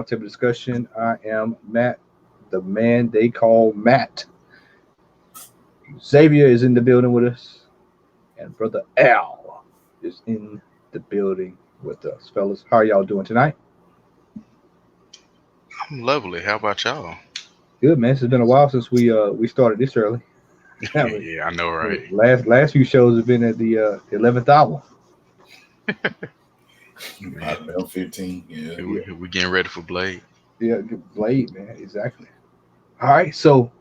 roundtable discussion. I am Matt, the man they call Matt. Xavier is in the building with us, and brother Al is in the building with us. Fellas, how are y'all doing tonight? I'm lovely. How about y'all? Good, man. It's been a while since we started this early. I mean, Yeah, I know, right? last few shows have been at the 11th hour. Man, About 15, yeah. Yeah, we getting ready for Blade. yeah, late, man. Exactly. All right, so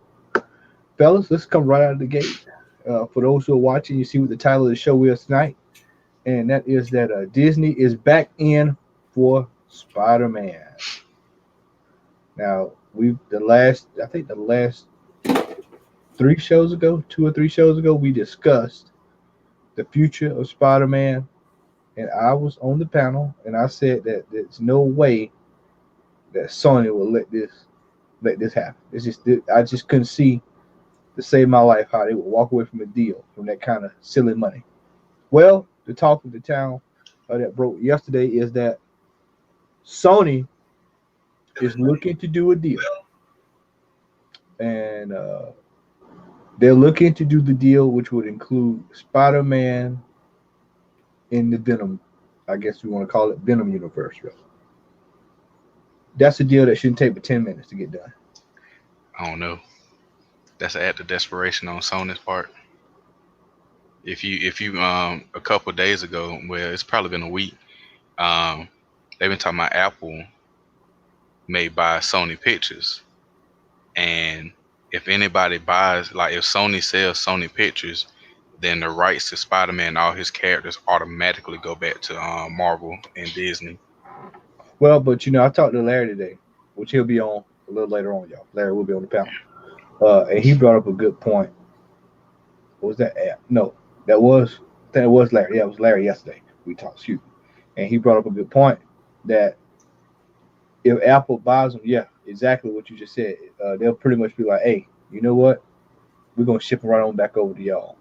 fellas, let's come right out of the gate. For those who are watching, you see what the title of the show is tonight, and that is that Disney is back in for Spider-Man. Now I think the last 3 shows ago, 2 or 3 shows ago, we discussed the future of Spider-Man, and I was on the panel, and I said that there's no way that Sony will let this happen. I just couldn't see to save my life how they would walk away from a deal from that kind of silly money. Well, the talk of the town that broke yesterday is that Sony is looking to do a deal, and they're looking to do the deal, which would include Spider-Man in the Venom. I guess we want to call it Venom universe. Really. That's a deal that shouldn't take but 10 minutes to get done. I don't know. That's an act of desperation on Sony's part. If you a couple days ago, well, it's probably been a week. Um, they've been talking about Apple made by Sony Pictures, and if anybody buys, like if Sony sells Sony Pictures, then the rights to Spider-Man and all his characters automatically go back to Marvel and Disney. Well, but I talked to Larry today, which he'll be on a little later on, y'all. Larry will be on the panel, and he brought up a good point. What was that? No, I think it was Larry. Yeah, it was Larry yesterday. We talked. Excuse me, and he brought up a good point that if Apple buys them, yeah, exactly what you just said. They'll pretty much be like, hey, you know what? We're gonna ship them right on back over to y'all.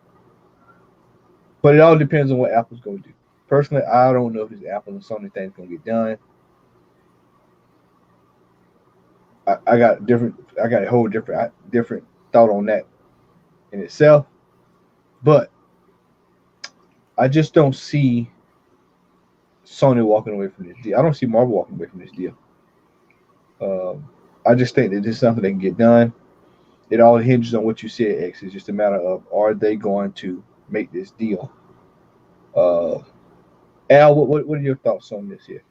But it all depends on what Apple's gonna do. Personally, I don't know if this Apple and Sony thing's gonna get done. I got different. I got a whole different thought on that in itself. But I just don't see Sony walking away from this deal. I don't see Marvel walking away from this deal. Um, I just think that this is something they can get done. It all hinges on what you said, X. It's just a matter of are they going to make this deal? Uh, Al, what are your thoughts on this here?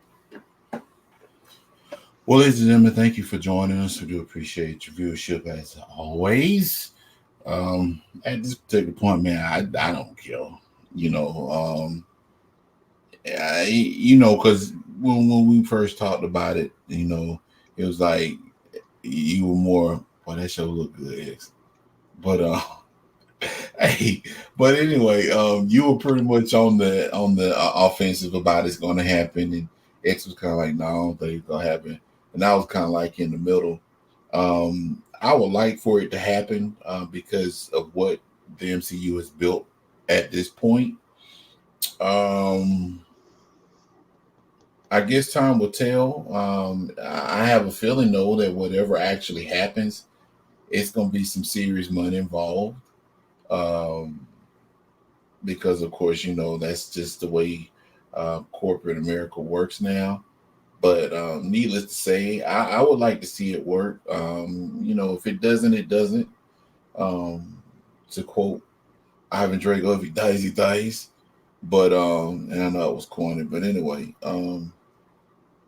Well, ladies and gentlemen, thank you for joining us. We do appreciate your viewership as always. At this particular point, man, I don't care. You know, because when we first talked about it, it was like you were more. Boy, that show looked good, X. But hey, but anyway, you were pretty much on the offensive about it's going to happen, and X was kind of like, no, I don't think it's going to happen, and I was kind of like in the middle. I would like for it to happen because of what the MCU has built at this point. Um, I guess time will tell. I have a feeling though that whatever actually happens, it's going to be some serious money involved. Um, because of course that's just the way corporate America works now. But needless to say, I would like to see it work. If it doesn't, it doesn't. To quote Ivan Drago, if he dies, he dies. But and I know it was corny, but anyway,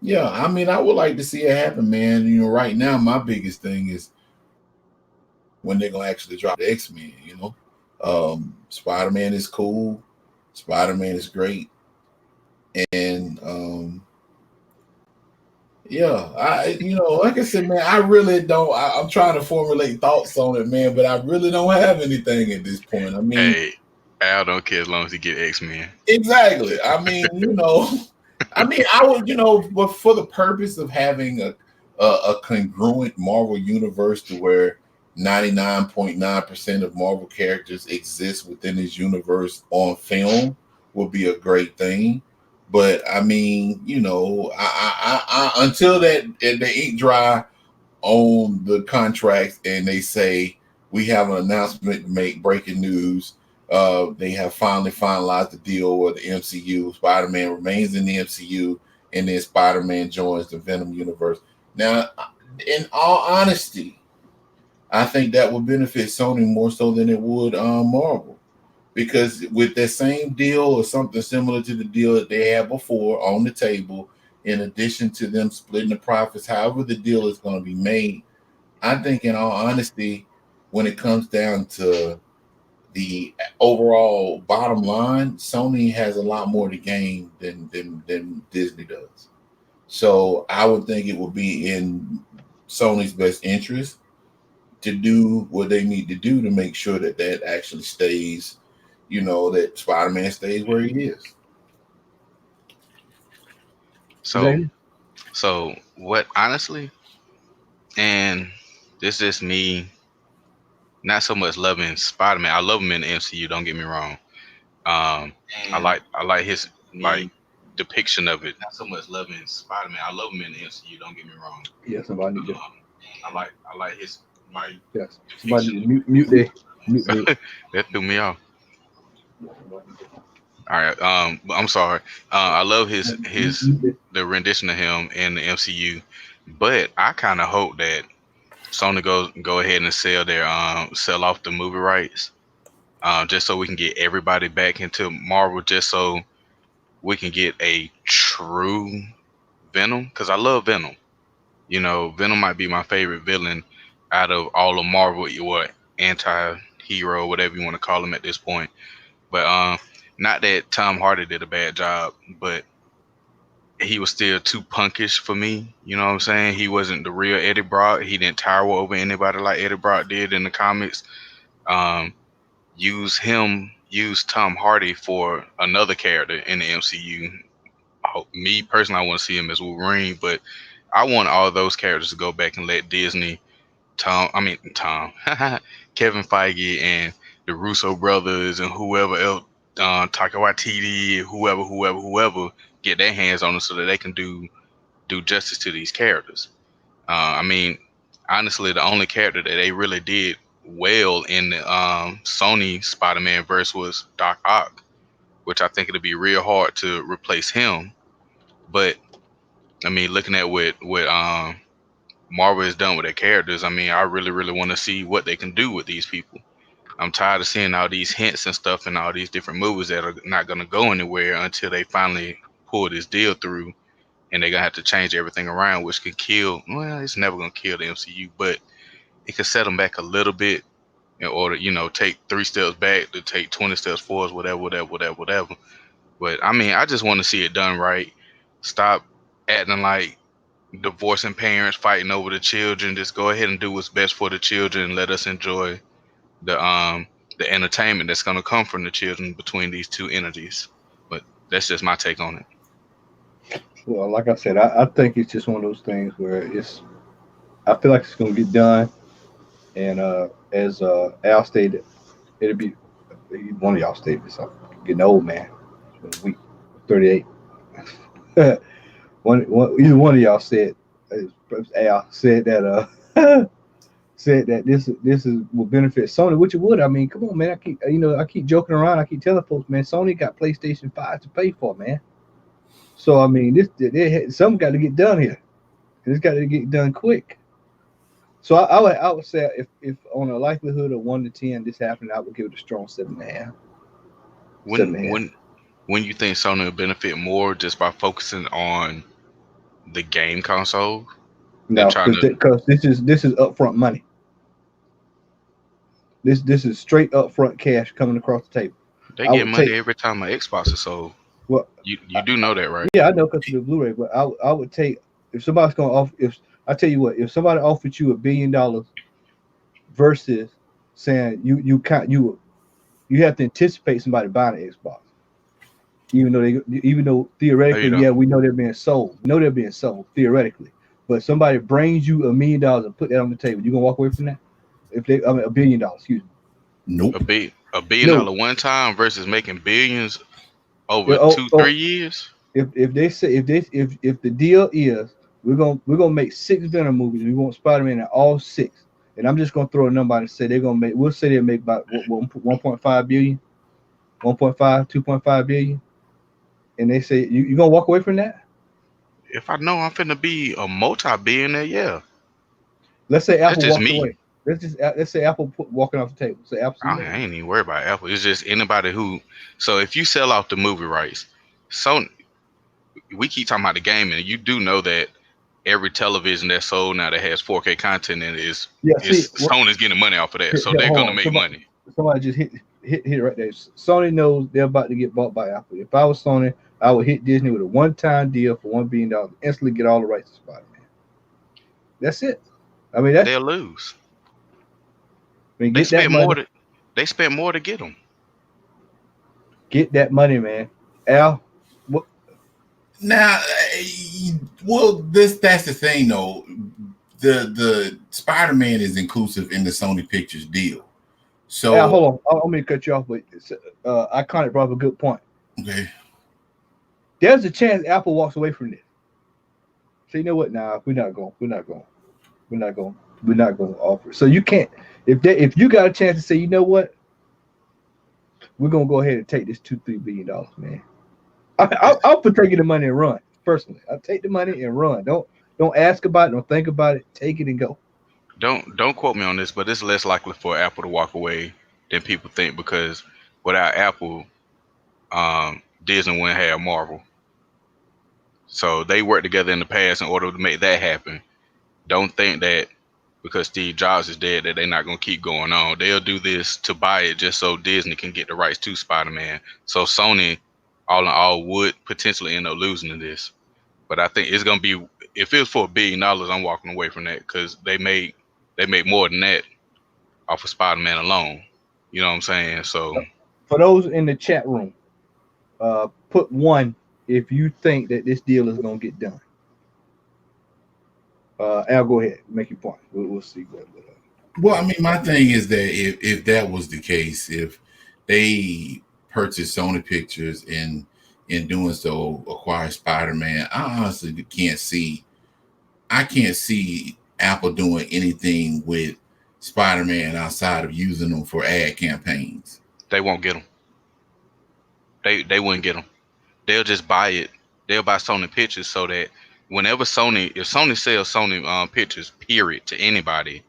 yeah, I mean, I would like to see it happen, man. Right now, my biggest thing is when they're gonna actually drop the X-Men. Spider-Man is cool. Spider-Man is great, and yeah, like I said, man, I really don't. I'm trying to formulate thoughts on it, man, but I really don't have anything at this point. I mean, Hey, Al don't care as long as he get X-Men. exactly. I mean, I would, but for the purpose of having a congruent Marvel universe to where 99.9% of Marvel characters exist within this universe on film would be a great thing. But I mean, until the ink dry on the contracts and they say we have an announcement to make, breaking news. They have finally finalized the deal with the MCU. Spider-Man remains in the MCU, and then Spider-Man joins the Venom universe. Now, in all honesty, I think that would benefit Sony more so than it would Marvel. Because with that same deal or something similar to the deal that they had before on the table, in addition to them splitting the profits, however the deal is going to be made, I think in all honesty, when it comes down to the overall bottom line, Sony has a lot more to gain than Disney does. So I would think it would be in Sony's best interest to do what they need to do to make sure that that actually stays, that Spider-Man stays where he is. So what, honestly, and this is me not so much loving Spider-Man. I love him in the MCU, don't get me wrong. I like his like depiction of it. Not so much loving Spider-Man. I love him in the MCU, don't get me wrong. Yeah, somebody need to. I like his like. Yes, somebody need to mute there. That threw me off. All right. I'm sorry. I love the rendition of him in the MCU, but I kind of hope that Sony go ahead and sell off the movie rights, just so we can get everybody back into Marvel, just so we can get a true Venom. Because I love Venom. Venom might be my favorite villain out of all of Marvel, or anti-hero, whatever you want to call him at this point. But not that Tom Hardy did a bad job, but he was still too punkish for me. You know what I'm saying? He wasn't the real Eddie Brock. He didn't tower over anybody like Eddie Brock did in the comics. Um, use Tom Hardy for another character in the MCU. Me personally, I want to see him as Wolverine, but I want all those characters to go back and let Disney, Tom, Kevin Feige and the Russo brothers and whoever else, Taika Waititi, whoever, get their hands on them so that they can do justice to these characters. I mean, honestly, the only character that they really did well in the Sony Spider-Man verse was Doc Ock, which I think it'll be real hard to replace him. But I mean, looking at what Marvel has done with their characters, I mean, I really, really want to see what they can do with these people. I'm tired of seeing all these hints and stuff in all these different movies that are not going to go anywhere until they finally pull this deal through, and they're going to have to change everything around, which could kill, well, it's never going to kill the MCU, but it could set them back a little bit in order, take 3 steps back to take 20 steps forward, whatever. But I mean, I just want to see it done right. Stop acting like divorcing parents fighting over the children. Just go ahead and do what's best for the children and let us enjoy the entertainment that's going to come from the children between these two entities. But that's just my take on it. Well, like I said, I think it's just one of those things where I feel like it's going to get done. And as Al stated, it'll be one of y'all stated this. I'm getting old, man. It's been a week, 38. either one of y'all said, Al said that said that this will benefit Sony, which it would. I mean, come on, man. I keep joking around. I keep telling folks, man, Sony got PlayStation 5 to pay for, man. So I mean, something got to get done here. It's got to get done quick. So I would say if on a likelihood of 1 to 10 this happened, I would give it a strong 7.5. When you think Sony will benefit more just by focusing on the game console? No, because this is upfront money. This is straight upfront cash coming across the table. They get money every time an Xbox is sold. Well, you do know that, right? Yeah, I know because of the Blu-ray. But I would take, if somebody's going to offer, I tell you what, if somebody offered you $1 billion versus saying you have to anticipate somebody buying an Xbox, even though theoretically, we know they're being sold. We know they're being sold theoretically. But somebody brings you $1 million and put that on the table, you gonna walk away from that? $1 billion, excuse me. Nope. $1 billion one time versus making billions over 2-3 years. if they say if the deal is we're gonna make 6 Venom movies, we want Spider-Man in all 6, and I'm just gonna throw a number out and say they're gonna make. We'll say they'll make about 1.5 billion, 1.5, 2.5 billion, and they say you gonna walk away from that? If I know I'm finna be a multi-billionaire, yeah. Let's say That's Apple just walks me. away. Let's say Apple walking off the table. Say Apple, say, you know I what? ain't even worried about Apple. It's just anybody who. So if you sell off the movie rights, so we keep talking about the gaming. You do know that every television that's sold now that has 4K content in it Yeah. See, is Sony's getting money off of that, so they're hold gonna on. make money. Somebody just hit it right there. Sony knows they're about to get bought by Apple. If I was Sony, I would hit Disney with a one-time deal for $1 billion, instantly get all the rights to Spider-Man. That's it. I mean, They'll lose. They get that spent more money, to they spent more to get them. get that money, man. Al, what? Now, well, that's the thing though. The Spider-Man is inclusive in the Sony Pictures deal. Al, So hold on. I don't mean to cut you off, but Iconic brought up a good point. okay. There's a chance Apple walks away from this. So you know what? Nah, we're not going. We're not going. We're not going. We're not going to offer. So you can't. If you got a chance to say, you know what, we're gonna go ahead and take this $2-3 billion, man. I'll for taking the money and run. Personally, I'll take the money and run. Don't ask about it. Don't think about it. Take it and go. Don't quote me on this, but it's less likely for Apple to walk away than people think because without Apple, Disney wouldn't have Marvel. So they worked together in the past in order to make that happen. Don't think that because Steve Jobs is dead that they're not gonna keep going on. They'll do this to buy it just so Disney can get the rights to Spider-Man. So Sony, all in all, would potentially end up losing to this. But I think it's gonna be if it's for $1 billion, I'm walking away from that because they made more than that off of Spider-Man alone. You know what I'm saying? So For those in the chat room, put one if you think that this deal is gonna get done. Al, go ahead, make your point. We'll see what. Well, I mean, my thing is that if that was the case, if they purchased Sony Pictures and in doing so acquire Spider-Man, I honestly can't see. I can't see Apple doing anything with Spider-Man outside of using them for ad campaigns. they won't get them. They wouldn't get them. They'll just buy it. They'll buy Sony Pictures so that whenever if Sony sells Sony Pictures, period, to anybody,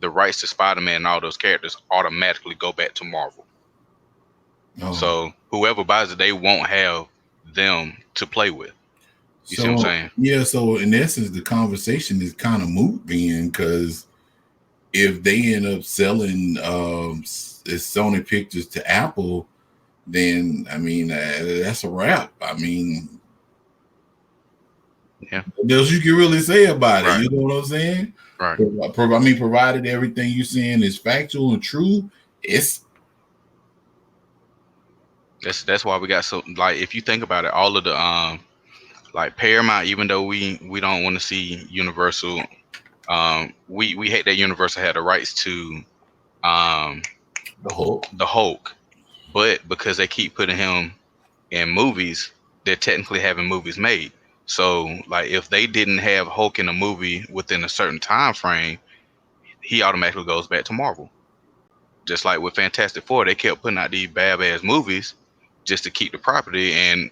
the rights to Spider-Man and all those characters automatically go back to Marvel. Oh, So whoever buys it, they won't have them to play with. You see what I'm so saying? yeah. So in essence, the conversation is kind of moot then, because if they end up selling Sony Pictures to Apple, then I mean that's a wrap. I mean, Yeah. what else you can really say about it? Right. You know what I'm saying? Right. I mean, provided everything you're saying is factual and true, it's That's why we got so like if you think about it, all of the like Paramount, even though we don't want to see Universal, we hate that Universal had the rights to um the Hulk. the Hulk, but because they keep putting him in movies, they're technically having movies made. So like if they didn't have Hulk in a movie within a certain time frame, he automatically goes back to Marvel. Just like with Fantastic Four, they kept putting out these bad ass movies just to keep the property, and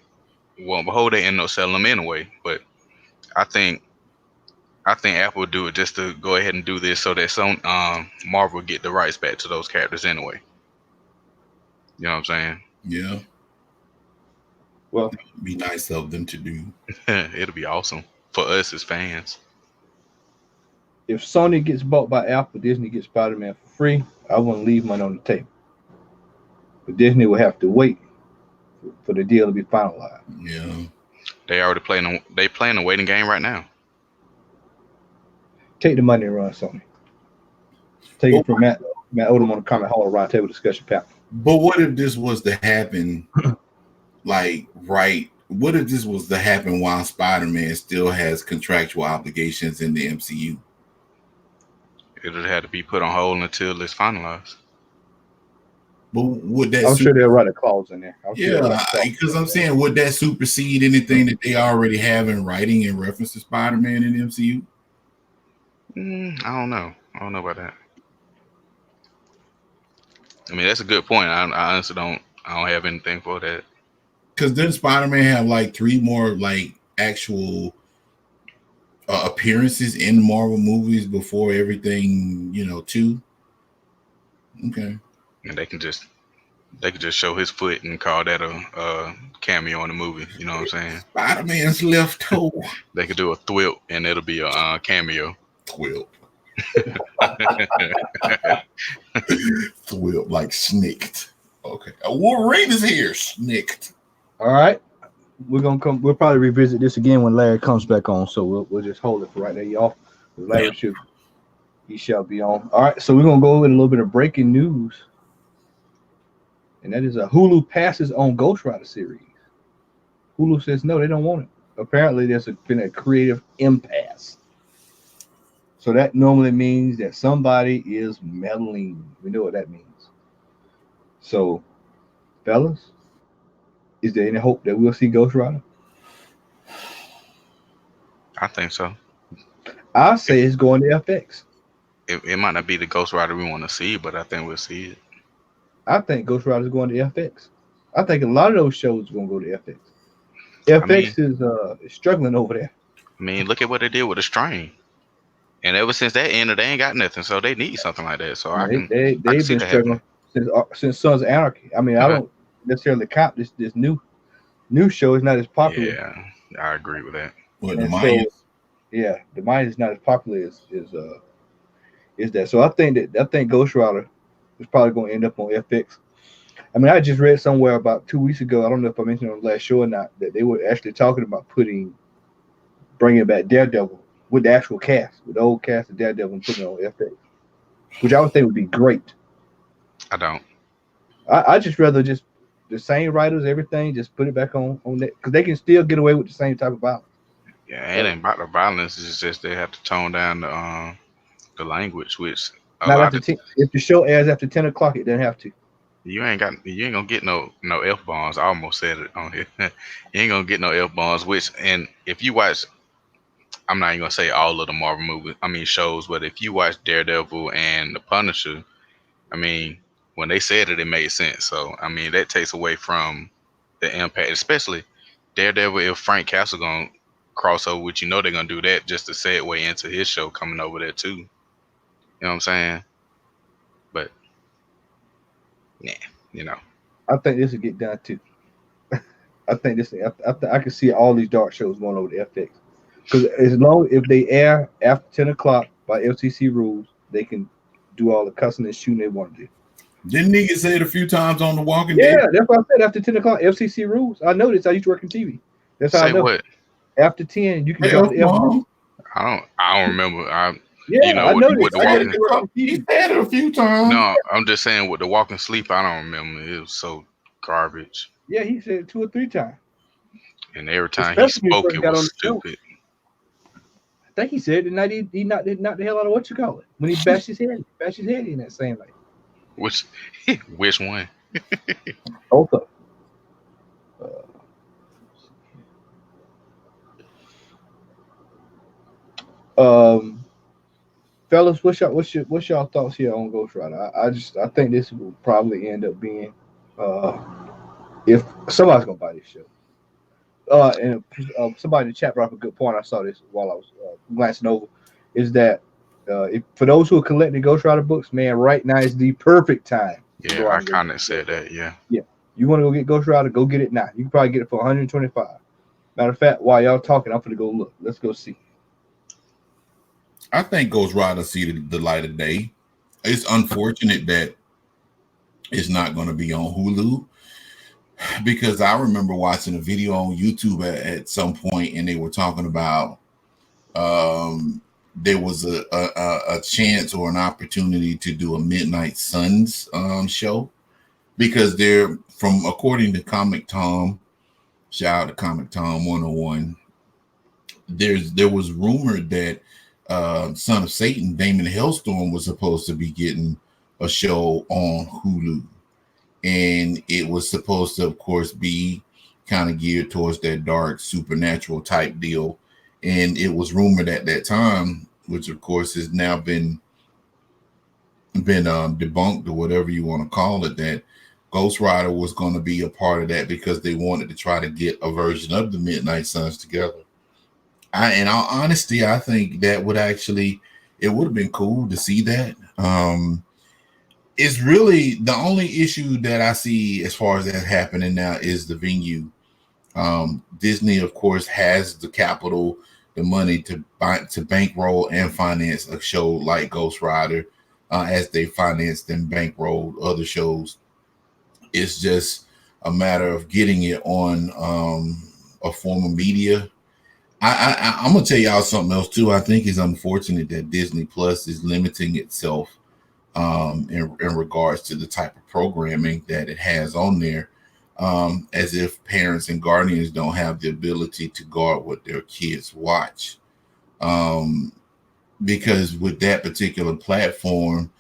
well, behold, they end up selling them anyway. But I think I think Apple would do it just to go ahead and do this so that some Marvel get the rights back to those characters anyway. You know what I'm saying? Yeah, Well, be nice of them to do. It'll be awesome for us as fans. if Sony gets bought by Apple, Disney gets Spider-Man for free. I wouldn't leave money on the table, but Disney will have to wait for the deal to be finalized. Yeah. They already playing a waiting game right now. Take the money and run, Sony. Take it from Matt Odom on the Comment Hall Roundtable Discussion panel. But what if this was to happen, like, right? What if this was to happen while Spider-Man still has contractual obligations in the MCU? It'll have to be put on hold until it's finalized. But would that? I'm sure they'll write a clause in there. Because I'm saying, would that supersede anything that they already have in writing in reference to Spider-Man in the MCU? I don't know. I don't know about that. I mean, that's a good point. I honestly don't. I don't have anything for that. Because didn't Spider-Man have like 3 more like actual appearances in Marvel movies before everything, 2? Okay. And they can just show his foot and call that a cameo in the movie. You know what I'm saying? Spider-Man's left toe. They could do a thwip and it'll be a cameo. Thwip. Thwip, like snicked. Okay. Wolverine is here. Snicked. All right. We'll probably revisit this again when Larry comes back on. So we'll just hold it for right there, y'all. Larry he shall be on. All right. So we're gonna go with a little bit of breaking news. And that is Hulu passes on Ghost Rider series. Hulu says no, they don't want it. Apparently, there's been a creative impasse. So that normally means that somebody is meddling. We know what that means. So, fellas, is there any hope that we'll see Ghost Rider? I think so. I say it's going to FX. It might not be the Ghost Rider we want to see, but I think we'll see it. I think Ghost Rider is going to FX. I think a lot of those shows are going to go to FX. FX is struggling over there. I mean, look at what they did with the Strain. And ever since that ended, they ain't got nothing, so they need something like that. So they've been struggling since Sons of Anarchy. I mean, I don't necessarily count this new show. Is not as popular. Yeah, I agree with that. Well, the Mayans is not as popular as that. So I think Ghost Rider is probably going to end up on FX. I mean, I just read somewhere about 2 weeks ago. I don't know if I mentioned it on the last show or not, that they were actually talking about bringing back Daredevil with the actual cast, with the old cast of Daredevil, and putting it on FX, which I would think would be great. I don't. I just rather just the same writers, everything, just put it back on that, because they can still get away with the same type of violence. Yeah, it ain't about the violence. It's just they have to tone down the language, which if the show airs after 10 o'clock, it doesn't have to. You ain't gonna get no F bombs. I almost said it on here. You ain't gonna get no F bombs. And if you watch, I'm not even gonna say all of the Marvel shows, but if you watch Daredevil and the Punisher, I mean, when they said it made sense. So I mean, that takes away from the impact, especially Daredevil. If Frank Castle gonna cross over, which they're gonna do that just to segue into his show coming over there too. You know what I'm saying? But yeah, I think this will get done too. I think this. I can see all these dark shows going over to FX, because if they air after 10 o'clock by FCC rules, they can do all the cussing and shooting they want to do. Didn't nigga say it a few times on The Walking Dead? Yeah, that's what I said. After 10 o'clock, FCC rules. I know this. I used to work in TV. That's how I know. What? After 10, you can drop the F-bomb. I don't remember. I know this. He said it a few times. No, I'm just saying with The Walking Sleep, I don't remember. It was so garbage. Yeah, he said it 2 or 3 times. And every time he spoke, it was stupid. I think he said the night he knocked the hell out of what you call it when he bashed his head. In that same night. Which one? Both of them. Fellas, what's y'all thoughts here on Ghost Rider? I think this will probably end up being if somebody's gonna buy this show. And somebody in the chat brought up a good point. I saw this while I was glancing over. Is that for those who are collecting Ghost Rider books, man, right now is the perfect time. Yeah, I kind of said that. Yeah. You want to go get Ghost Rider? Go get it now. You can probably get it for $125. Matter of fact, while y'all talking, I'm gonna go look. Let's go see. I think Ghost Rider see the light of day. It's unfortunate that it's not going to be on Hulu, because I remember watching a video on YouTube at some point, and they were talking about there was a chance or an opportunity to do a Midnight Suns show, because they're according to Comic Tom, shout out to Comic Tom 101. There was rumored that Son of Satan, Damon Hellstorm, was supposed to be getting a show on Hulu, and it was supposed to, of course, be kind of geared towards that dark supernatural type deal. And it was rumored at that time, which of course has now been debunked or whatever you want to call it, that Ghost Rider was going to be a part of that because they wanted to try to get a version of the Midnight Suns together. In all honesty, I think that would actually, it would have been cool to see that. It's really the only issue that I see as far as that happening now is the venue. Disney, of course, has the capital, the money to bankroll and finance a show like Ghost Rider, as they financed and bankrolled other shows. It's just a matter of getting it on a form of media. I'm gonna tell y'all something else too. I think it's unfortunate that Disney Plus is limiting itself in regards to the type of programming that it has on there, as if parents and guardians don't have the ability to guard what their kids watch. Because with that particular platform,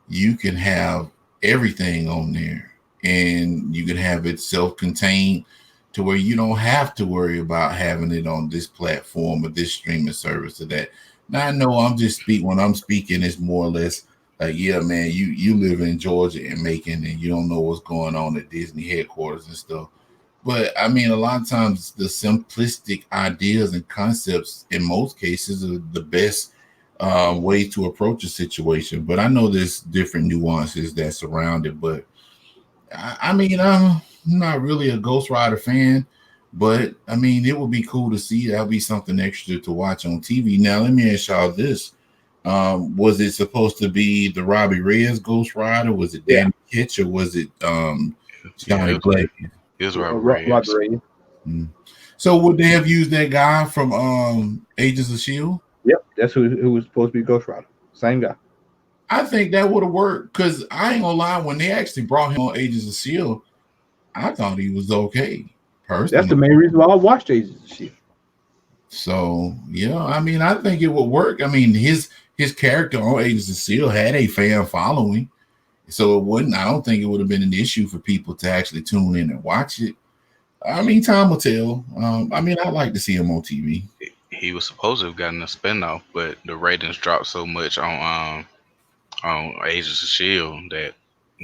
you can have everything on there, and you can have it self-contained to where you don't have to worry about having it on this platform or this streaming service or that. Now I know I'm just when I'm speaking, it's more or less like, yeah, man, you live in Georgia and Macon, and you don't know what's going on at Disney headquarters and stuff. But I mean, a lot of times the simplistic ideas and concepts in most cases are the best way to approach a situation. But I know there's different nuances that surround it. But I mean, I'm not really a Ghost Rider fan, but I mean, it would be cool to see. That'll be something extra to watch on TV. Now, let me ask y'all this. Was it supposed to be the Robbie Reyes Ghost Rider? Was it Danny Ketch, or was it Johnny Black? It was Robbie Reyes. So would they have used that guy from Agents of S.H.I.E.L.D.? Yep, that's who was supposed to be Ghost Rider. Same guy. I think that would have worked, because I ain't gonna lie, when they actually brought him on Agents of S.H.I.E.L.D., I thought he was okay. Personally. That's the main reason why I watched Agents of S.H.I.E.L.D. So yeah, I mean, I think it would work. I mean, his character on Agents of S.H.I.E.L.D. had a fan following, so it wouldn't. I don't think it would have been an issue for people to actually tune in and watch it. I mean, time will tell. I mean, I'd like to see him on TV. He was supposed to have gotten a spinoff, but the ratings dropped so much on Agents of S.H.I.E.L.D. that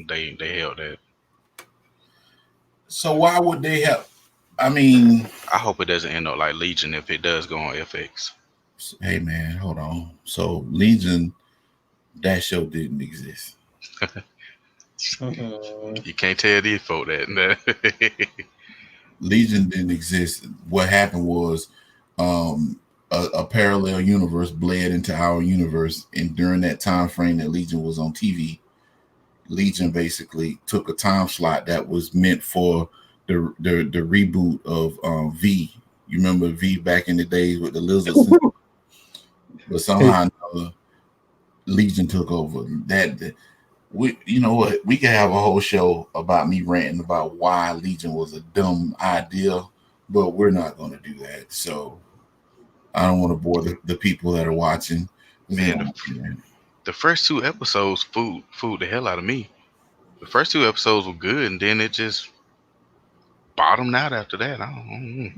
they held that. So why would they have? I mean, I hope it doesn't end up like Legion if it does go on FX. Hey man, hold on. So Legion, that show didn't exist. You can't tell these folk that. Legion didn't exist. What happened was a parallel universe bled into our universe, and during that time frame that Legion was on TV, Legion basically took a time slot that was meant for the reboot of V. You remember V back in the days with the lizards? But somehow Legion took over. You know what? We could have a whole show about me ranting about why Legion was a dumb idea, but we're not going to do that. So I don't want to bore the people that are watching. Man, the first two episodes fooled the hell out of me. The first two episodes were good, and then it just bottomed out after that. I don't know.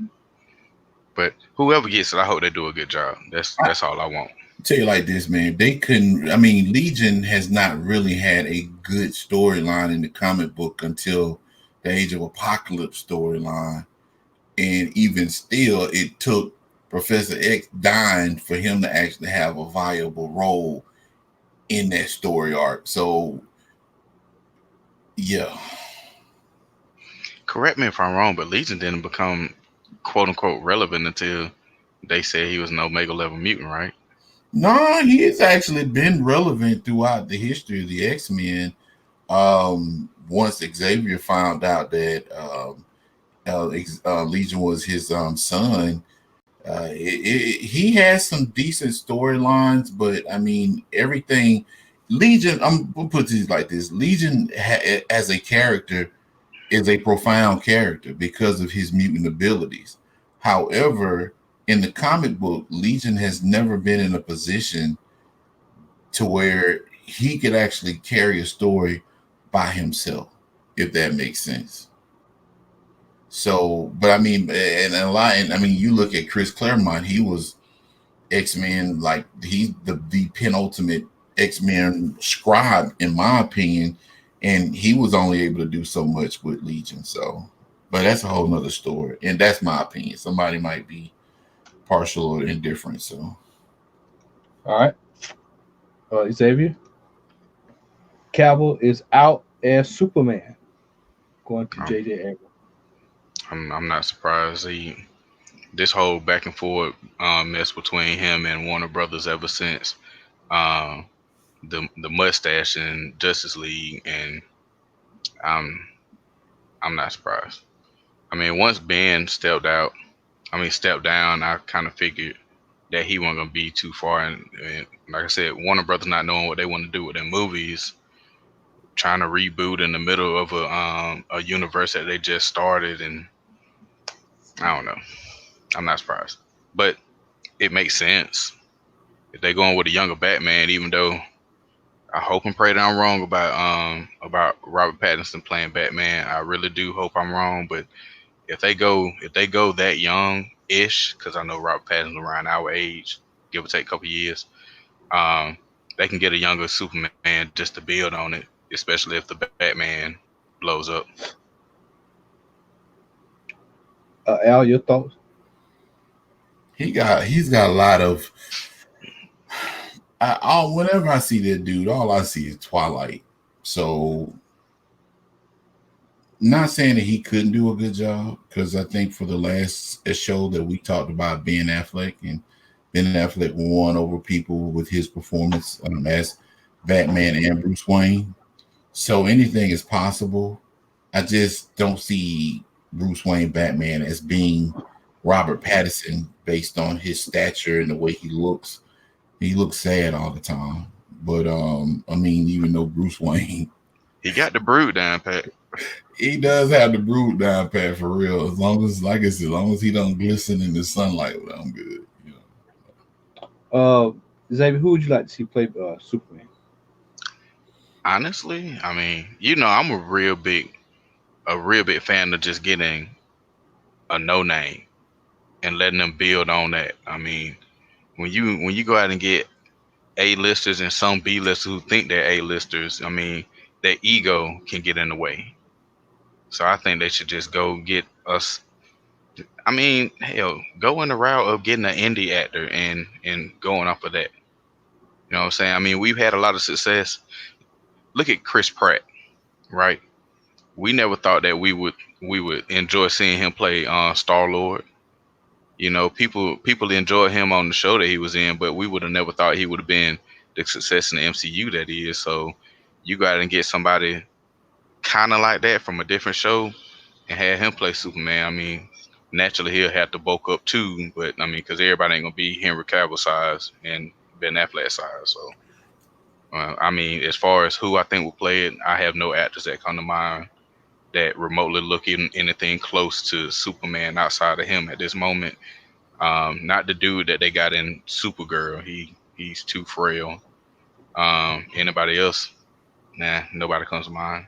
But whoever gets it, I hope they do a good job. That's all I want. Tell you like this, man. They couldn't. I mean, Legion has not really had a good storyline in the comic book until the Age of Apocalypse storyline, and even still, it took Professor X dying for him to actually have a viable role in that story arc. So, yeah. Correct me if I'm wrong, but Legion didn't become quote unquote relevant until they said he was an Omega level mutant, right? No, he has actually been relevant throughout the history of the X-Men. Once Xavier found out that Legion was his son, he has some decent storylines, but I mean, everything Legion, we'll put it like this: Legion as a character is a profound character because of his mutant abilities. However, in the comic book, Legion has never been in a position to where he could actually carry a story by himself. if that makes sense. So, but I mean, and a lot, and I mean, you look at Chris Claremont, he was X-Men, like he's the penultimate X-Men scribe, in my opinion, and he was only able to do so much with Legion. So, but that's a whole nother story, and that's my opinion. Somebody might be partial or indifferent. So, All right. Xavier, Cavill is out as Superman, going to I'm, J.J. Abrams. I'm not surprised. This whole back and forth mess between him and Warner Brothers ever since um, the mustache and Justice League, and I'm I'm not surprised. I mean, once Ben stepped down, I kind of figured that he wasn't gonna be too far. And like I said, Warner Brothers not knowing what they want to do with their movies, trying to reboot in the middle of a universe that they just started, and I don't know. I'm not surprised, but it makes sense if they're going with a younger Batman. Even though I hope and pray that I'm wrong about Robert Pattinson playing Batman. I really do hope I'm wrong, but if they go that young ish, because I know Robert Pattinson around our age, give or take a couple years, um, they can get a younger Superman just to build on it, especially if the Batman blows up. Al, your thoughts? he's got a lot of. Whenever I see that dude, all I see is Twilight. So, not saying that he couldn't do a good job, because I think for the last show that we talked about Ben Affleck, and Ben Affleck won over people with his performance as Batman and Bruce Wayne. So anything is possible. I just don't see Bruce Wayne Batman as being Robert Pattinson based on his stature and the way he looks. He looks sad all the time. But I mean, even though Bruce Wayne, He got the brood down pat. he does have the brood down pat for real. As long as, like I said, as long as he don't glisten in the sunlight, well, I'm good. You know. Xavier, who would you like to see play Superman? Honestly, I mean, I'm a real big fan of just getting a no name and letting them build on that. I mean, when you go out and get A-listers and some B-listers who think they're A-listers, I mean, their ego can get in the way. So I think they should just go get us. I mean, hell, go in the route of getting an indie actor and going off of that. You know what I'm saying? I mean, we've had a lot of success. Look at Chris Pratt, right? We never thought that we would enjoy seeing him play Star Lord. People enjoy him on the show that he was in, but we would have never thought he would have been the success in the MCU that he is. So you got to get somebody kind of like that from a different show and have him play Superman. I mean, naturally he'll have to bulk up too, but I mean, because everybody ain't gonna be Henry Cavill size and Ben Affleck size. So I mean, as far as who I think will play it, I have no actors that come to mind that remotely look anything close to Superman outside of him at this moment. Not the dude that they got in Supergirl. He's too frail. Anybody else? Nah, nobody comes to mind.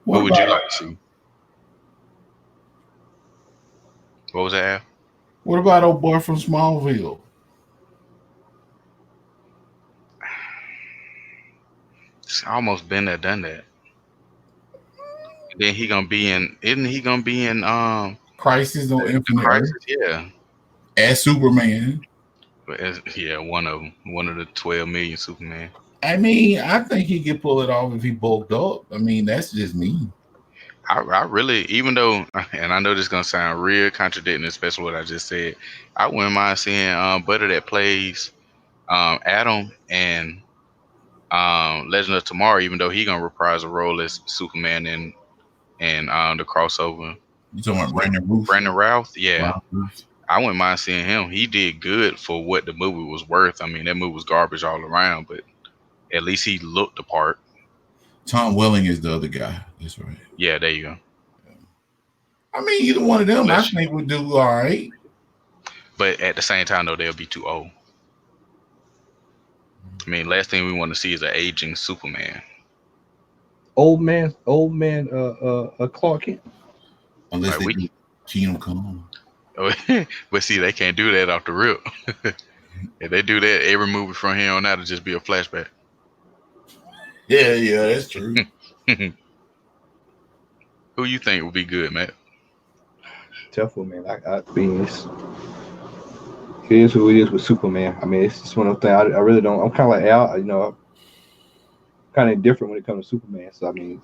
What Who would you about like to see? What was that? Al? what about old boy from Smallville? It's almost been there, done that. Then he gonna be in. Isn't he gonna be in Crisis on the Infinite Earth Crisis? Yeah, as Superman. yeah, one of the 12 million Superman. I mean, I think he could pull it off if he bulked up. I mean, that's just me. I really, even though, and I know this gonna sound real contradicting, especially what I just said. I wouldn't mind seeing Butter that plays Adam and Legend of Tomorrow, even though he gonna reprise a role as Superman and the crossover. You talking about Brandon Roof? Brandon Routh, yeah, Ron Roof? I wouldn't mind seeing him. He did good for what the movie was worth. I mean, that movie was garbage all around, but at least he looked the part. Tom Welling is the other guy. That's right. Yeah, there you go. I mean, either one of them, I Bless you. think would do all right. But at the same time, though, they'll be too old. I mean, last thing we want to see is an aging Superman. old man, Clark Kent. Unless Like they we, do Kingdom Come. but see, they can't do that off the rip. If they do that, every movie from here on out will just be a flashback. Yeah, that's true. Who you think would be good, Matt? Tough one, man. I mean, it is who it is with Superman. I mean, it's just one of those things. I really don't. I'm kind of like Al. Kind of indifferent when it comes to Superman. So I mean,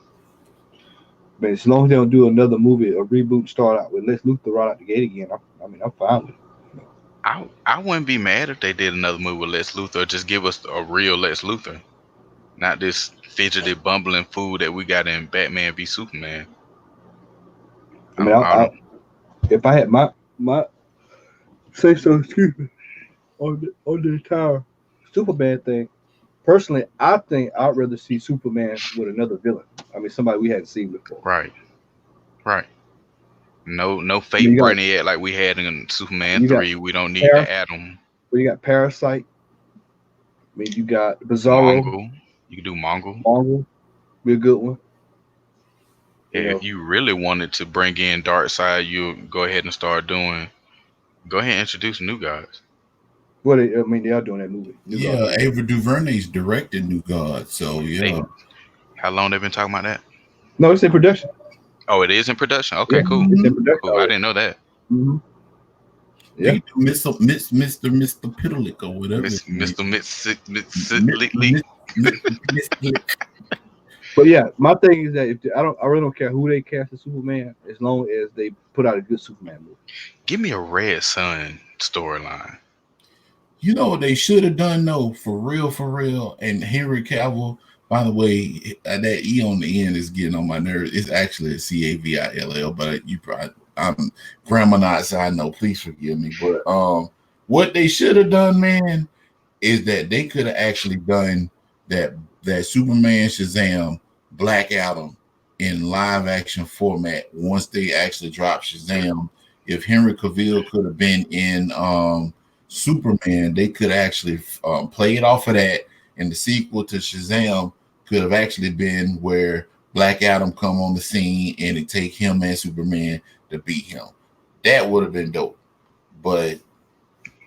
as long as they don't do another movie, a reboot, start out with Lex Luthor right out the gate again, I'm fine with it. I wouldn't be mad if they did another movie with Lex Luthor. Just give us a real Lex Luthor, not this fidgety, bumbling fool that we got in Batman v Superman. I mean, if I had my say so, excuse me, on the entire Superman thing, personally, I think I'd rather see Superman with another villain. I mean, somebody we hadn't seen before. Right. No I mean, fake Brainiac like we had in Superman you got 3. We don't need the Atom. you got Parasite. I mean, you got Bizarro. Mongol. You can do Mongol. Mongol, be a good one. If you really wanted to bring in Darkseid, you go ahead and start doing. Go ahead and introduce new guys. Well, they are doing that movie. Ava DuVernay's directed New God, so yeah. How long they been talking about that? No, it's in production. Oh, it is in production. Okay, cool. It's in production. Cool. I didn't know that. Mm-hmm. Yeah, Mr. Pitalik or whatever. Mr. But yeah, my thing is that I really don't care who they cast as Superman, as long as they put out a good Superman movie. Give me a Red Sun storyline. You know what they should have done though, for real. And Henry Cavill, by the way, that E on the end is getting on my nerves. It's actually a Cavill, but I'm grammar not, so I know. Please forgive me. But what they should have done, man, is that they could have actually done that Superman Shazam Black Adam in live action format once they actually dropped Shazam. If Henry Cavill could have been in Superman, they could actually play it off of that, and the sequel to Shazam could have actually been where Black Adam come on the scene and it take him and Superman to beat him. That would have been dope. But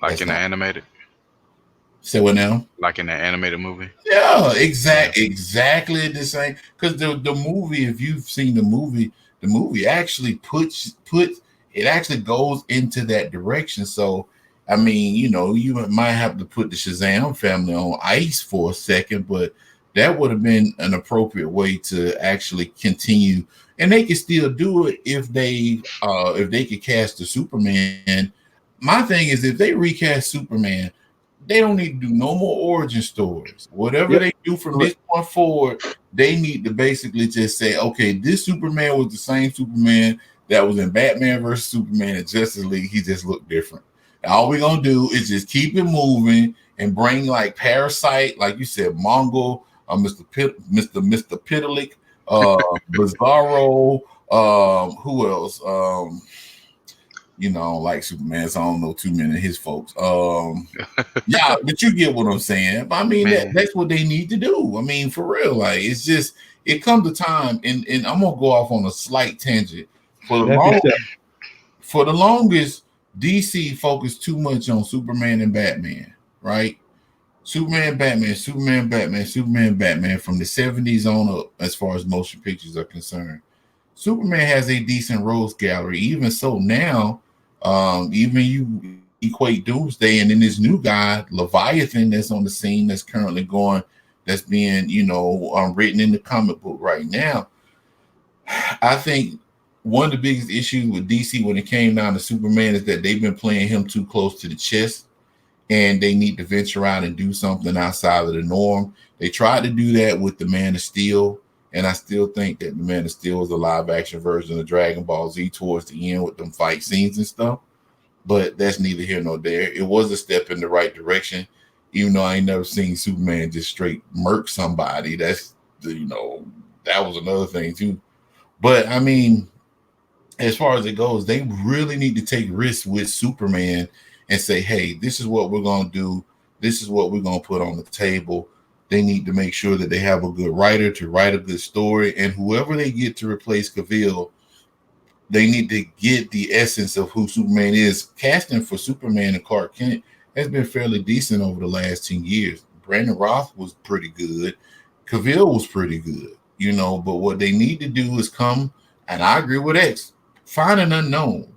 like in the animated. Say what now? Like in the animated movie? Yeah, exactly the same. Because the movie, if you've seen the movie actually it actually goes into that direction. So I mean, you might have to put the Shazam family on ice for a second, but that would have been an appropriate way to actually continue. And they could still do it if they could cast the Superman. My thing is, if they recast Superman, they don't need to do no more origin stories. Whatever they do from this point forward, they need to basically just say, okay, this Superman was the same Superman that was in Batman versus Superman and Justice League. He just looked different. And all we're going to do is just keep it moving and bring like Parasite, like you said, Mongol, Mr. Pitalik, Bizarro, who else? Like Superman, so I don't know too many of his folks. Yeah, but you get what I'm saying. I mean, that's what they need to do. I mean, for real, like it's just it comes to time, and I'm gonna go off on a slight tangent. For the longest, DC focused too much on Superman and Batman, right? Superman, Batman from the 70s on up, as far as motion pictures are concerned. Superman has a decent rogues gallery. Even so now, even you equate Doomsday and then this new guy, Leviathan, that's on the scene, that's currently going, that's being, written in the comic book right now. I think one of the biggest issues with DC when it came down to Superman is that they've been playing him too close to the chest, and they need to venture out and do something outside of the norm. They tried to do that with the Man of Steel, and I still think that the Man of Steel is a live action version of Dragon Ball Z towards the end with them fight scenes and stuff. But that's neither here nor there. It was a step in the right direction, even though I ain't never seen Superman just straight murk somebody. That's, that was another thing too. But I mean, as far as it goes, they really need to take risks with Superman and say, hey, this is what we're going to do. This is what we're going to put on the table. They need to make sure that they have a good writer to write a good story, and whoever they get to replace Caville, they need to get the essence of who Superman is. Casting for Superman and Clark Kent has been fairly decent over the last 10 years. Brandon Roth was pretty good. Caville was pretty good, but what they need to do is come, and I agree with X, find an unknown.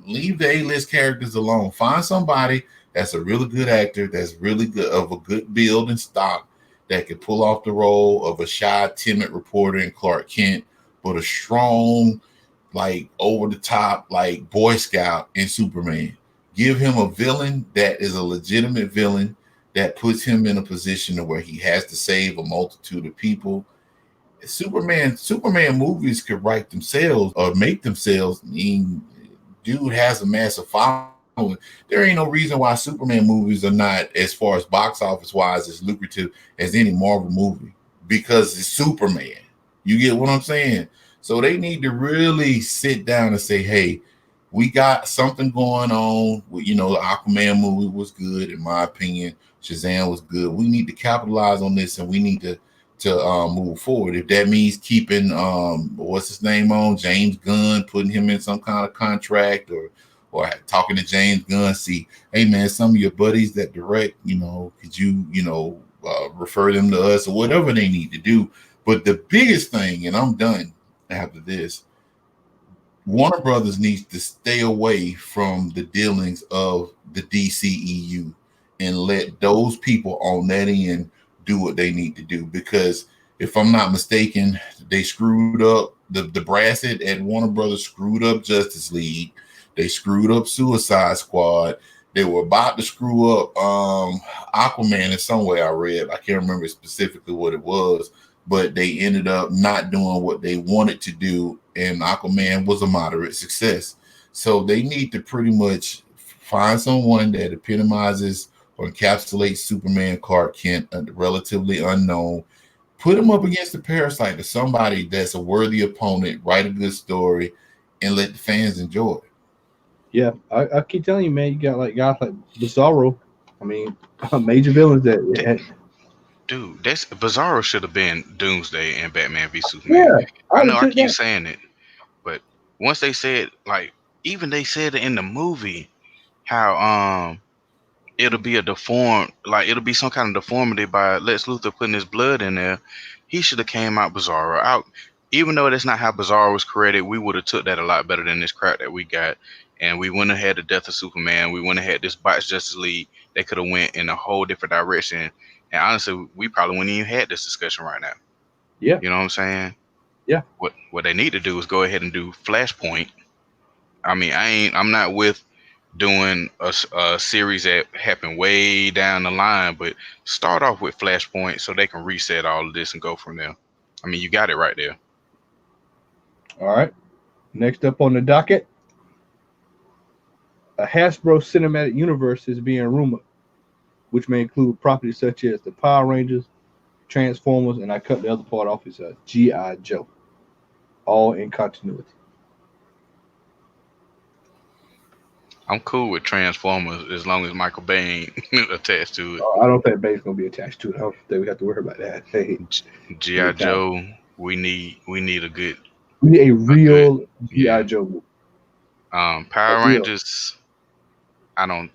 Leave the A-list characters alone. Find somebody that's a really good actor, that's really good, of a good build and stock, that could pull off the role of a shy, timid reporter in Clark Kent, but a strong, like over the top, like Boy Scout in Superman. Give him a villain that is a legitimate villain that puts him in a position where he has to save a multitude of people. Superman movies could write themselves or make themselves. I mean, dude has a massive following. There ain't no reason why Superman movies are not, as far as box office wise, as lucrative as any Marvel movie, because it's Superman. You get what I'm saying? So they need to really sit down and say, hey, we got something going on. The Aquaman movie was good, in my opinion. Shazam was good. We need to capitalize on this, and we need to move forward. If that means keeping what's his name on James Gunn, putting him in some kind of contract, or talking to James Gunn, see, hey man, some of your buddies that direct, could you refer them to us, or whatever they need to do. But the biggest thing, and I'm done after this, Warner Brothers needs to stay away from the dealings of the DCEU and let those people on that end do what they need to do. Because if I'm not mistaken, they screwed up the brass at Warner Brothers, screwed up Justice League. They screwed up Suicide Squad. They were about to screw up Aquaman in some way, I read. I can't remember specifically what it was, but they ended up not doing what they wanted to do, and Aquaman was a moderate success. So they need to pretty much find someone that epitomizes or encapsulates Superman, Clark Kent, relatively unknown, put him up against the Parasite, or somebody that's a worthy opponent, write a good story, and let the fans enjoy it. Yeah, I keep telling you, man, you got like guys like Bizarro. I mean, major villains that. Dude, that's Bizarro should have been Doomsday and Batman v Superman. Yeah, I know I keep saying it, but once they said, like, even they said it in the movie, how it'll be it'll be some kind of deformity by Lex Luthor putting his blood in there. He should have came out Bizarro out. Even though that's not how Bizarro was created, we would have took that a lot better than this crap that we got. And we wouldn't have had the death of Superman. We wouldn't have had this botched Justice League. They could have went in a whole different direction. And honestly, we probably wouldn't even had this discussion right now. Yeah. You know what I'm saying? Yeah. What they need to do is go ahead and do Flashpoint. I mean, I'm not with doing a series that happened way down the line, but start off with Flashpoint so they can reset all of this and go from there. I mean, you got it right there. All right. Next up on the docket, a Hasbro Cinematic Universe is being rumored, which may include properties such as the Power Rangers, Transformers, and I cut the other part off, is G.I. Joe, all in continuity. I'm cool with Transformers as long as Michael Bay ain't attached to it. I don't think Bay's gonna be attached to it. I don't think we have to worry about that. Hey, G.I. Joe, we need a good. We need a real G.I. Joe movie. Power Rangers, I don't.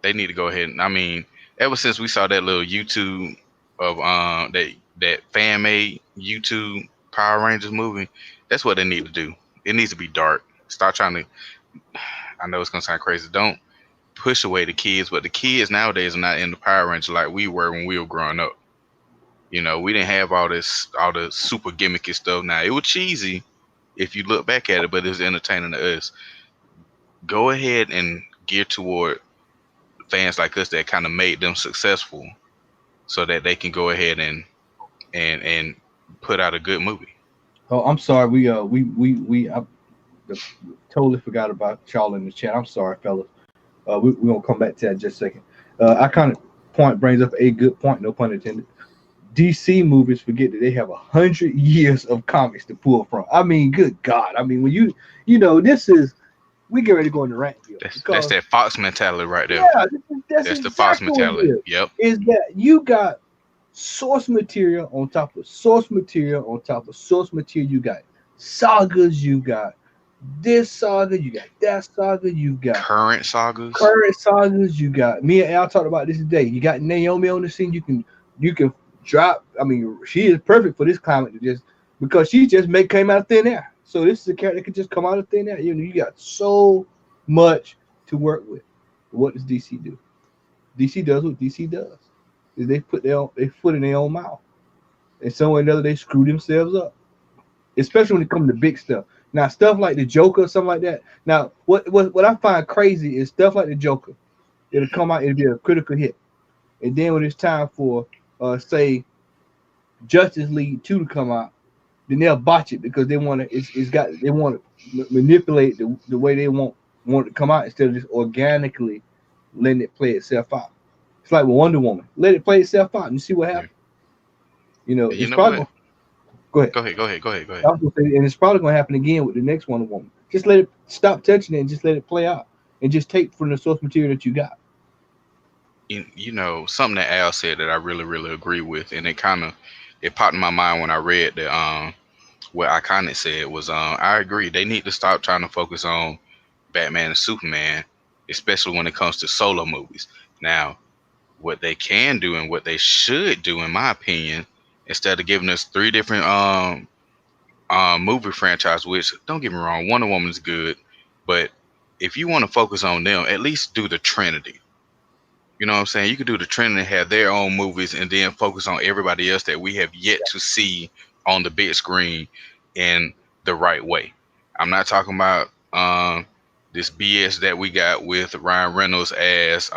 They need to go ahead and, I mean, ever since we saw that little YouTube of that fan made YouTube Power Rangers movie, that's what they need to do. It needs to be dark. Start trying to. I know it's gonna sound crazy. Don't push away the kids, but the kids nowadays are not in the Power Rangers like we were when we were growing up. We didn't have all the super gimmicky stuff. Now, it was cheesy if you look back at it, but it was entertaining to us. Go ahead and gear toward fans like us that kind of made them successful, so that they can go ahead and put out a good movie. Oh, I'm sorry. We totally forgot about y'all in the chat. I'm sorry, fellas. We're gonna come back to that in just a second. I kind of point brings up a good point, no pun intended. DC movies forget that they have 100 years of comics to pull from. I mean, good God. I mean, when this is we get ready to go in the rant here. That's that Fox mentality right there. Yeah, that's That's the Fox exactly what it mentality. is. Yep. Is that you got source material on top of source material on top of source material. You got sagas, you got this saga, you got that saga, you got Current sagas. You got me and Al talked about this today. You got Naomi on the scene. You can drop. I mean, she is perfect for this climate to just because she just came out of thin air. So this is a character that could just come out of thin air. You know, you got so much to work with. What does DC do? DC does what DC does. Is they put their foot in their own mouth. And some way or another they screw themselves up. Especially when it comes to big stuff. Now stuff like the Joker or something like that. Now what I find crazy is stuff like the Joker. It'll come out, it'll be a critical hit. And then when it's time for say Justice League 2 to come out, then they'll botch it because they want to they want to manipulate the way they want it to come out instead of just organically letting it play itself out. It's like with Wonder Woman. Let it play itself out and see what happens. You know, it's probably Go ahead. I was gonna say, and it's probably gonna happen again with the next Wonder Woman. Just let it stop touching it and just let it play out. And just take from the source material that you got. You know, something that Al said that I really, really agree with, and it popped in my mind when I read that what Iconic said was I agree. They need to stop trying to focus on Batman and Superman, especially when it comes to solo movies. Now, what they can do and what they should do, in my opinion, instead of giving us 3 different movie franchise, which don't get me wrong, Wonder Woman's good, but if you want to focus on them, at least do the Trinity. You know what I'm saying? You could do the Trinity, have their own movies, and then focus on everybody else that we have yet to see on the big screen in the right way. I'm not talking about this BS that we got with Ryan Reynolds as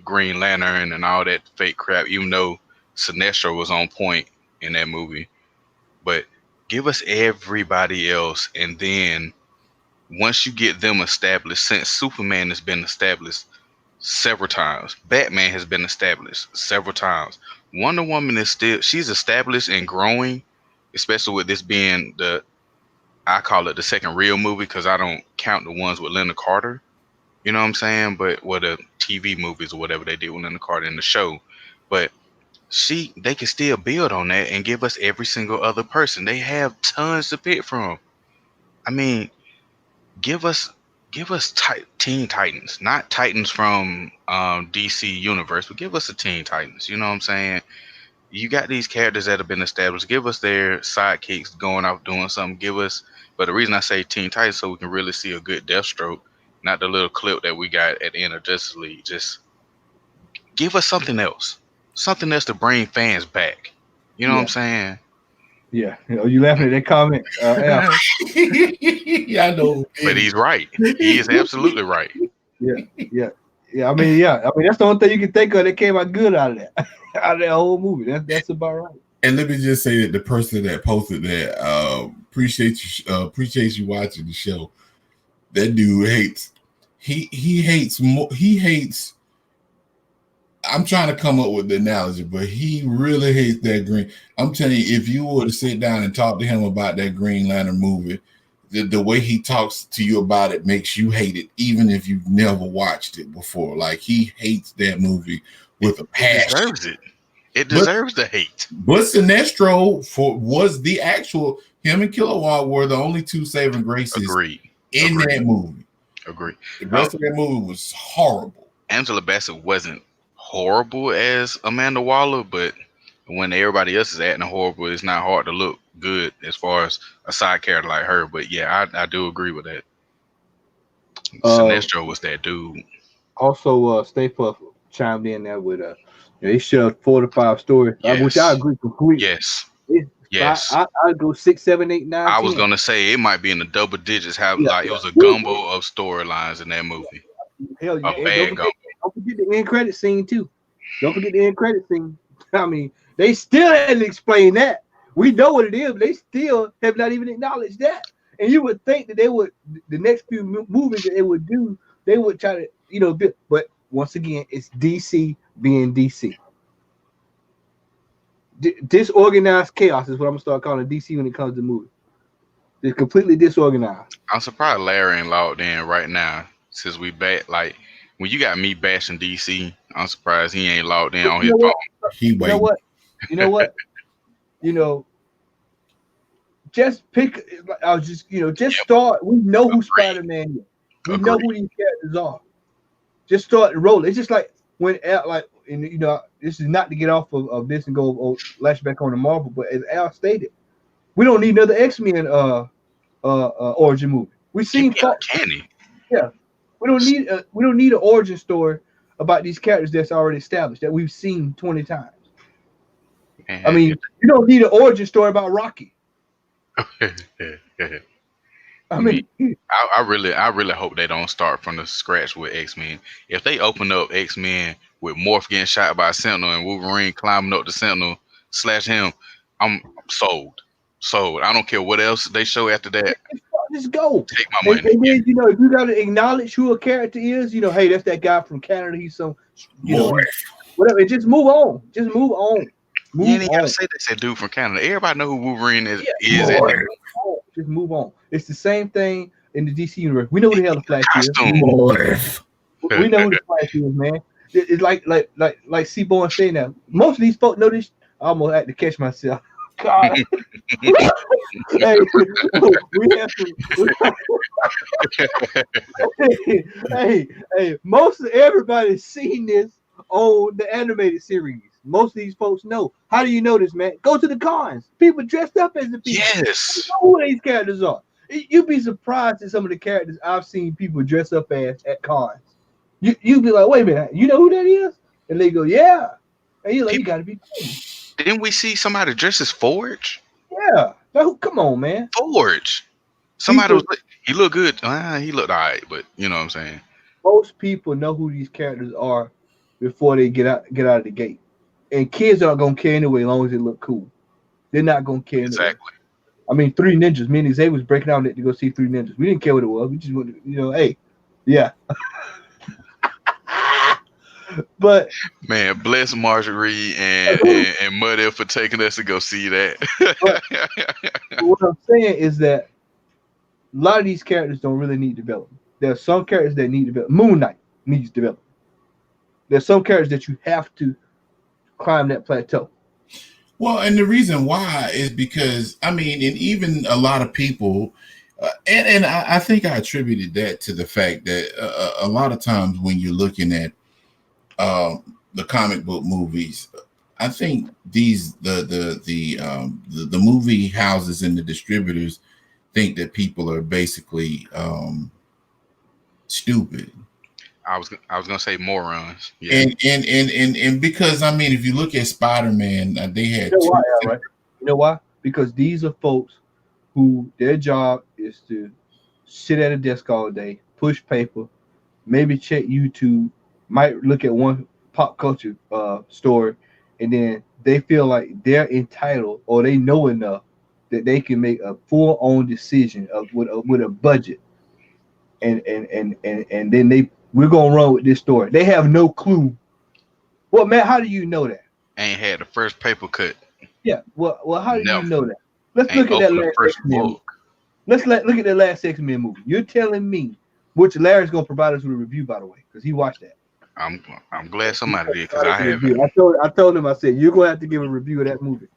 Green Lantern and all that fake crap, even though Sinestro was on point in that movie. But give us everybody else, and then once you get them established, since Superman has been established several times, Batman has been established several times, Wonder Woman she's established and growing, especially with this being I call it the second real movie because I don't count the ones with Linda Carter. You know what I'm saying? But the TV movies or whatever they did with Linda Carter in the show. But they can still build on that and give us every single other person. They have tons to pick from. I mean, give us Teen Titans, not Titans from DC Universe, but give us a Teen Titans. You know what I'm saying? You got these characters that have been established. Give us their sidekicks going off doing something. But the reason I say Teen Titans so we can really see a good Deathstroke, not the little clip that we got at the end of Justice League. Just give us something else to bring fans back. You know what I'm saying? Yeah. You laughing at that comment? Yeah, I know. But he's right. He is absolutely right. Yeah. I mean, that's the only thing you can think of that came out good out of that, out of that whole movie. That's about right. And let me just say that the person that posted that appreciates you watching the show. That dude hates. He hates more. He hates. I'm trying to come up with the analogy, but he really hates that green. I'm telling you, if you were to sit down and talk to him about that Green Lantern movie, the way he talks to you about it makes you hate it, even if you've never watched it before. Like, he hates that movie with a passion. It deserves the hate. But Sinestro was the actual, him and Kilowatt were the only 2 saving graces in that movie. Agreed. The rest of that movie was horrible. Angela Bassett wasn't horrible as Amanda Waller, but when everybody else is acting horrible, it's not hard to look good as far as a side character like her. But yeah, I do agree with that. Sinestro was that dude. Also, Stay Puft chimed in there with they shoved 4 to 5 stories, which I agree completely. Yes. I'd go 6, 7, 8, 9. I was gonna say it might be in the double digits. It was a gumbo of storylines in that movie. Hell yeah! Don't forget the end credit scene too. Don't forget the end credit scene. I mean, they still hadn't explained that. We know what it is, but they still have not even acknowledged that. And you would think that they would, the next few movies that they would do, they would try to, but once again, it's DC being DC. Disorganized chaos is what I'm gonna start calling DC when it comes to movies. They're completely disorganized. I'm surprised Larry ain't logged in right now since we back. Like when you got me bashing DC, I'm surprised he ain't logged in But on you his know phone. what? He You know waiting. what? You know what? You know, just pick. I was just, just Yep, start. We know who agreed. Spider-Man is. We know who Agreed. these characters are. Just start to roll. It's just like when Al, and this is not to get off of this and go lash back on the Marvel, but as Al stated, we don't need another X-Men origin movie. We've Give seen me Fox. Uncanny. Yeah, we don't need an origin story about these characters that's already established that we've seen 20 times. Man, I have you? mean, you don't need an origin story about Rocky. I Me. mean, I really hope they don't start from the scratch with X-Men. If they open up X-Men with Morph getting shot by a Sentinel and Wolverine climbing up the Sentinel slash him, I'm sold. Sold. I don't care what else they show after that. just go. Take my And money. then if you gotta acknowledge who a character is, hey, that's that guy from Canada. He's some, Boy, he's whatever. And just move on. Just move on. You ain't Move even gotta on. say that's that dude from Canada. Everybody know who Wolverine is. Yeah, Is move at boy, on. Just move on. It's the same thing in the DC universe. We know who the hell the Flash is. costume. boy. We know who the Flash is, man. It's like C-Boy saying that. Most of these folks know this. I almost had to catch myself. God. Hey, we have some. hey, most of everybody's seen this on the animated series. Most of these folks know. How do you know this, man? Go to the cons. People dressed up as the people. You Yes. know who these characters are. You'd be surprised at some of the characters I've seen people dress up as at cons. You'd be like, wait a minute, you know who that is? And they go, yeah. And you're like, you got to be kidding. Didn't we see somebody dressed as Forge? Yeah. Like, come on, man. Forge. Somebody People, was. He looked good. He looked alright, but you know what I'm saying. most people know who these characters are before they get out of the gate. And kids aren't gonna care anyway, as long as they look cool. They're not gonna care anyway. Exactly. I mean, Three Ninjas. Me and Xavier was breaking out to go see Three Ninjas. We didn't care what it was. We just wanted, hey, yeah. But Man, bless Marjorie and Muddy for taking us to go see that. what I'm saying is that a lot of these characters don't really need development. There are some characters that need development. Moon Knight needs development. There's some characters that you have to climb that plateau. Well, and the reason why is because, I mean, and even a lot of people, and I think I attributed that to the fact that a lot of times when you're looking at the comic book movies, I think the movie houses and the distributors think that people are basically stupid. I was gonna say morons. Yeah. And because, I mean, if you look at Spider-Man, they had You know why, right? You know why? Because these are folks who their job is to sit at a desk all day, push paper, maybe check YouTube, might look at one pop culture story, and then they feel like they're entitled or they know enough that they can make a full on decision with a budget, and then we're gonna run with this story. They have no clue. Well, man, how do you know that? Ain't had the first paper cut. Yeah. Well, how do you Never. know that? Let's Ain't look at that opened the last first X-Men. book. Look at that last X-Men movie. You're telling me, which Larry's gonna provide us with a review, by the way, because he watched that. I'm glad somebody did because I haven't. I told him, I said, you're gonna have to give a review of that movie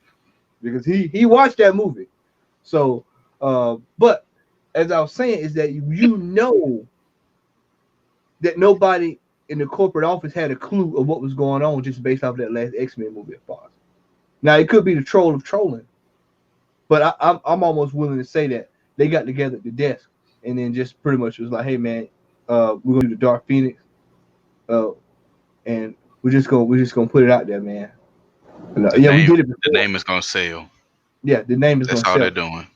because he watched that movie. So, but as I was saying, is that you know that nobody in the corporate office had a clue of what was going on just based off that last X-Men movie as far as. Now it could be the troll of trolling, but I'm almost willing to say that they got together at the desk and then just pretty much was like, hey man, we're gonna do the Dark Phoenix, and we're just gonna put it out there, man. We did it before. The name is gonna sell. Yeah, the name is That's gonna all sell. they're doing.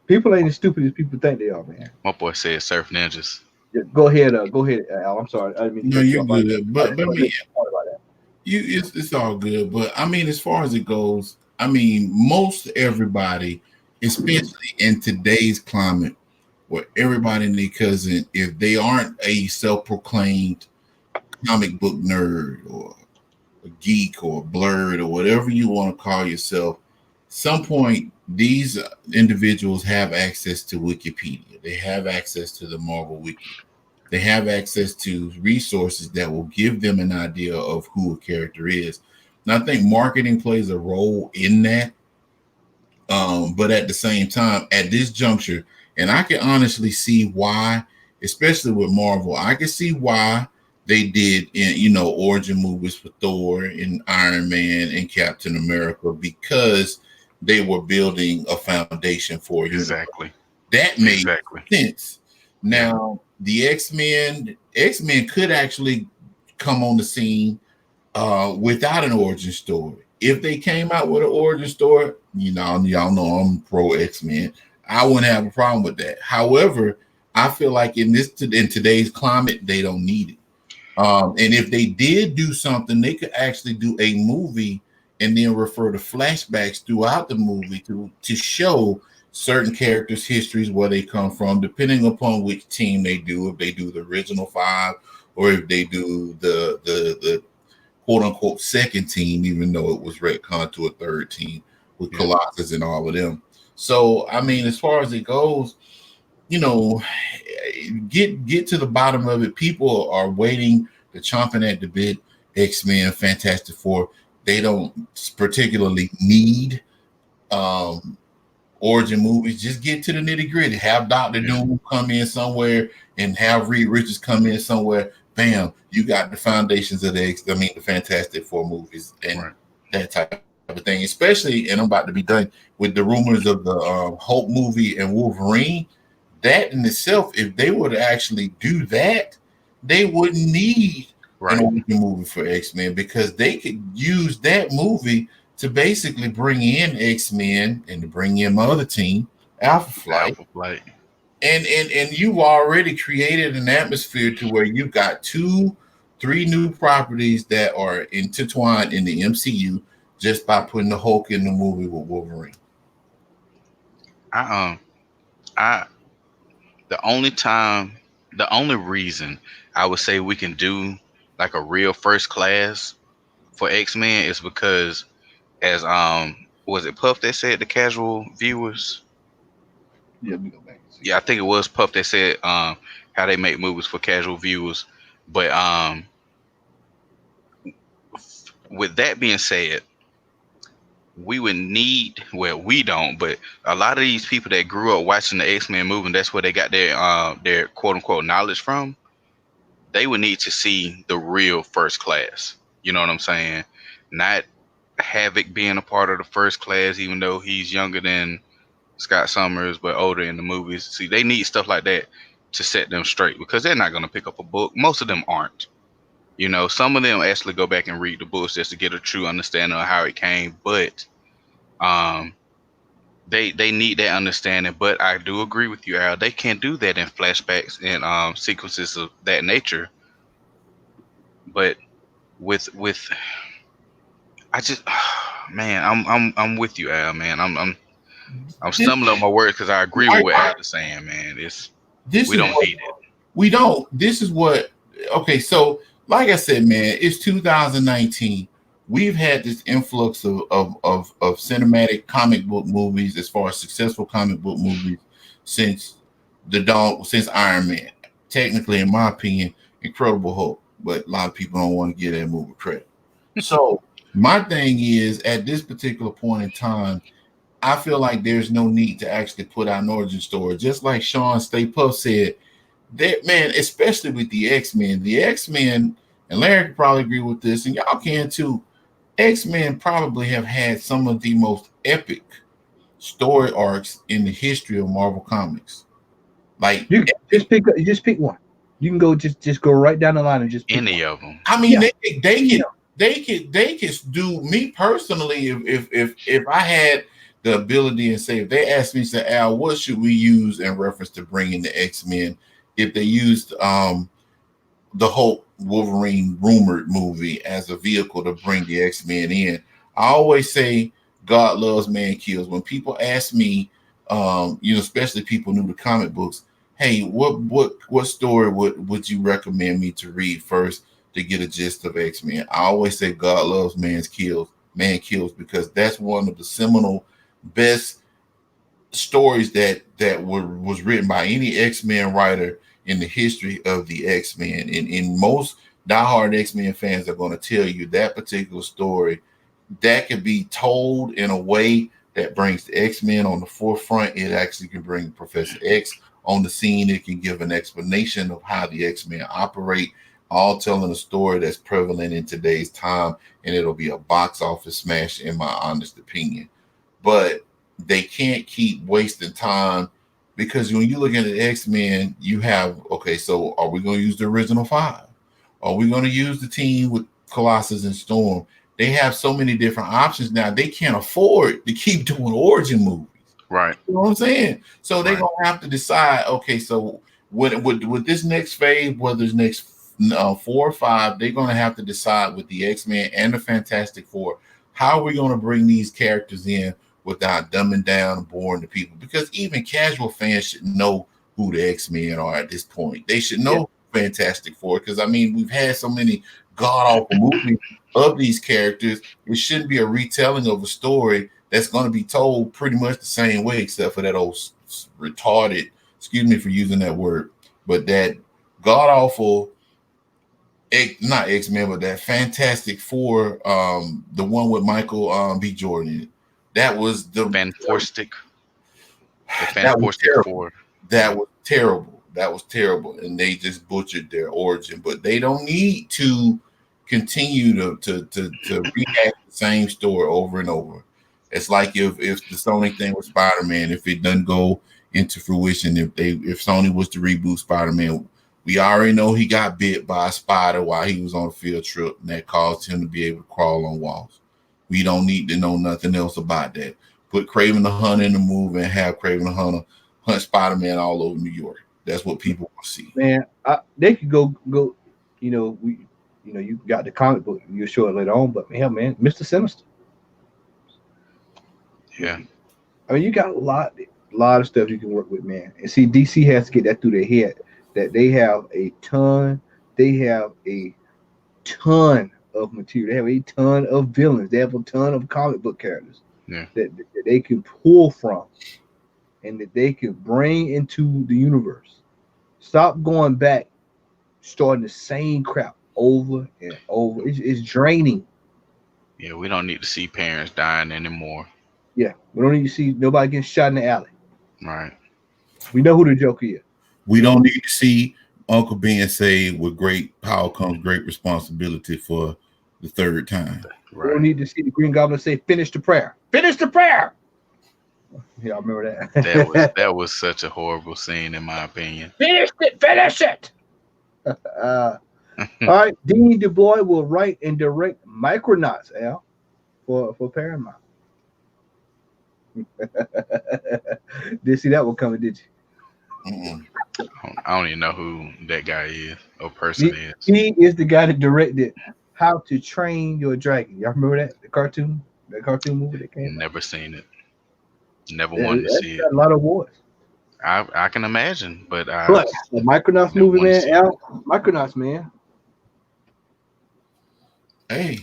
People ain't as stupid as people think they are, man. My boy said surf ninjas. Yeah, go ahead, Al. I'm sorry. I didn't mean to No, cut you you're off. good. But I mean, About that. it's all good. But I mean, as far as it goes, I mean, most everybody, especially in today's climate, where everybody and their cousin, if they aren't a self-proclaimed comic book nerd or a geek or blurred or whatever you want to call yourself, some point, these individuals have access to Wikipedia. They have access to the Marvel Wiki. They have access to resources that will give them an idea of who a character is. And I think marketing plays a role in that. But at the same time, at this juncture, and I can honestly see why, especially with Marvel, I can see why they did, origin movies for Thor and Iron Man and Captain America, because they were building a foundation for you. Exactly. That made sense. Now, the X-Men could actually come on the scene without an origin story. If they came out with an origin story, y'all know I'm pro X-Men. I wouldn't have a problem with that. However, I feel like in today's climate, they don't need it. And if they did do something, they could actually do a movie and then refer to flashbacks throughout the movie to show certain characters' histories, where they come from, depending upon which team they do. If they do the original 5, or if they do the quote unquote second team, even though it was retconned to a third team with Colossus and all of them. So, I mean, as far as it goes, get to the bottom of it. People are waiting, they're chomping at the bit. X-Men, Fantastic Four, they don't particularly need origin movies. Just get to the nitty-gritty. Have Dr. Doom come in somewhere and have Reed Richards come in somewhere. Bam, you got the foundations of the Fantastic Four movies and that type of thing. Especially, and I'm about to be done with the rumors of the Hulk movie and Wolverine. That in itself, if they were to actually do that, they wouldn't need an origin movie for X-Men, because they could use that movie to basically bring in X-Men and to bring in my other team, Alpha Flight. And you've already created an atmosphere to where you've got 2-3 new properties that are intertwined in the MCU just by putting the Hulk in the movie with Wolverine. The only reason I would say we can do like a real first class for X-Men is because, as was it Puff that said the casual viewers? Yeah, let me go back. Yeah, I think it was Puff that said how they make movies for casual viewers. But with that being said, we would need, well, we don't, but a lot of these people that grew up watching the X-Men movie, and that's where they got their quote unquote knowledge from, they would need to see the real first class. You know what I'm saying? Not Havoc being a part of the first class, even though he's younger than Scott Summers but older in the movies. See, they need stuff like that to set them straight, because they're not going to pick up a book. Most of them aren't. Some of them actually go back and read the books just to get a true understanding of how it came, but they need that understanding. But I do agree with you, Al. They can't do that in flashbacks and sequences of that nature. But with I just man, I'm with you, Al. Man, I'm stumbling on my words because I agree with what Al is saying. Man, we don't need it. We don't. This is what. Okay, so like I said, man, it's 2019. We've had this influx of cinematic comic book movies, as far as successful comic book movies, since Iron Man. Technically, in my opinion, Incredible Hulk, but a lot of people don't want to give that movie credit. So my thing is, at this particular point in time, I feel like there's no need to actually put out an origin story. Just like Sean Stay Puff said, that man, especially with the X-Men, and Larry could probably agree with this, and y'all can too. X-Men probably have had some of the most epic story arcs in the history of Marvel Comics. Like, you just pick one. You can go just go right down the line and just pick any one of them. I mean, they could do me personally if I had the ability and say, if they asked me, say, Al, what should we use in reference to bringing the X-Men? If they used the Hulk Wolverine rumored movie as a vehicle to bring the X-Men in, I always say God loves, man kills. When people ask me, especially people new to comic books, hey, what story would you recommend me to read first to get a gist of X-Men? I always say God loves, man kills, because that's one of the seminal best stories that was written by any X-Men writer in the history of the X-Men. And most diehard X-Men fans are going to tell you that particular story that can be told in a way that brings the X-Men on the forefront. It actually can bring Professor X on the scene. It can give an explanation of how the X-Men operate, all telling a story that's prevalent in today's time, and it'll be a box office smash in my honest opinion. But they can't keep wasting time, because when you look at the X-Men, you have, okay, so are we going to use the original five? Are we going to use the team with Colossus and Storm? They have so many different options now. They can't afford to keep doing origin movies. Right. You know what I'm saying? So they're going to have to decide, okay, so with this next phase, whether it's next 4 or 5, they're going to have to decide with the X-Men and the Fantastic Four, how are we going to bring these characters in without dumbing down and boring the people? Because even casual fans should know who the X-Men are at this point. They should know Fantastic Four, because I mean, we've had so many god-awful movies of these characters. It shouldn't be a retelling of a story that's going to be told pretty much the same way, except for that old retarded, excuse me for using that word, but that god-awful, not X-Men, but that Fantastic Four, the one with Michael B. Jordan. That was the Fantastic. That was terrible. That was terrible. That was terrible. And they just butchered their origin. But they don't need to continue to rehash the same story over and over. It's like if the Sony thing with Spider-Man, if it doesn't go into fruition, if Sony was to reboot Spider-Man, we already know he got bit by a spider while he was on a field trip, and that caused him to be able to crawl on walls. We don't need to know nothing else about that. Put Kraven the Hunter in the movie and have Kraven the Hunter hunt Spider-Man all over New York. That's what people want to see. Man, they could go. You got the comic book. You'll show it later on, but hell, man, Mr. Sinister. Yeah. I mean, you got a lot of stuff you can work with, man. And see, DC has to get that through their head that they have a ton. They have a ton of material. They have a ton of villains. They have a ton of comic book characters that they can pull from and that they can bring into the universe. Stop going back, starting the same crap over and over. It's draining. Yeah, we don't need to see parents dying anymore. Yeah, we don't need to see nobody getting shot in the alley. Right. We know who the Joker is. We don't need to see Uncle being saved. With great power comes great responsibility for the third time. Right. We don't need to see the Green Goblin say, "Finish the prayer. Finish the prayer." Yeah, I remember that. That was such a horrible scene, in my opinion. Finish it. Finish it. All right, Dean DuBois will write and direct Micronauts, Al, for Paramount. Didn't see that one coming, did you? Mm-mm. I don't even know who that guy is or person is. He is the guy that directed How to Train Your Dragon. Y'all remember that? The cartoon movie that came out? Never seen it. Never wanted to see it. A lot of awards. I can imagine, but the Micronauts movie, man. Al, Micronauts, man. Hey,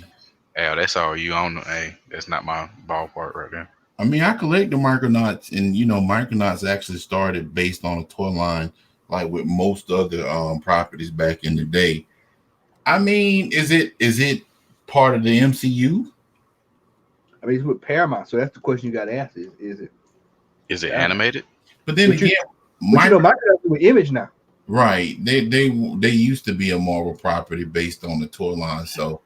Al, that's all you own. Hey, that's not my ballpark right there. I mean, I collect the Micronauts, and Micronauts actually started based on a toy line, like with most other properties back in the day. I mean, is it part of the MCU? I mean, it's with Paramount, so that's the question you got to ask: Is it animated? But then again, Micronauts with Image now, right? They used to be a Marvel property based on the toy line, so.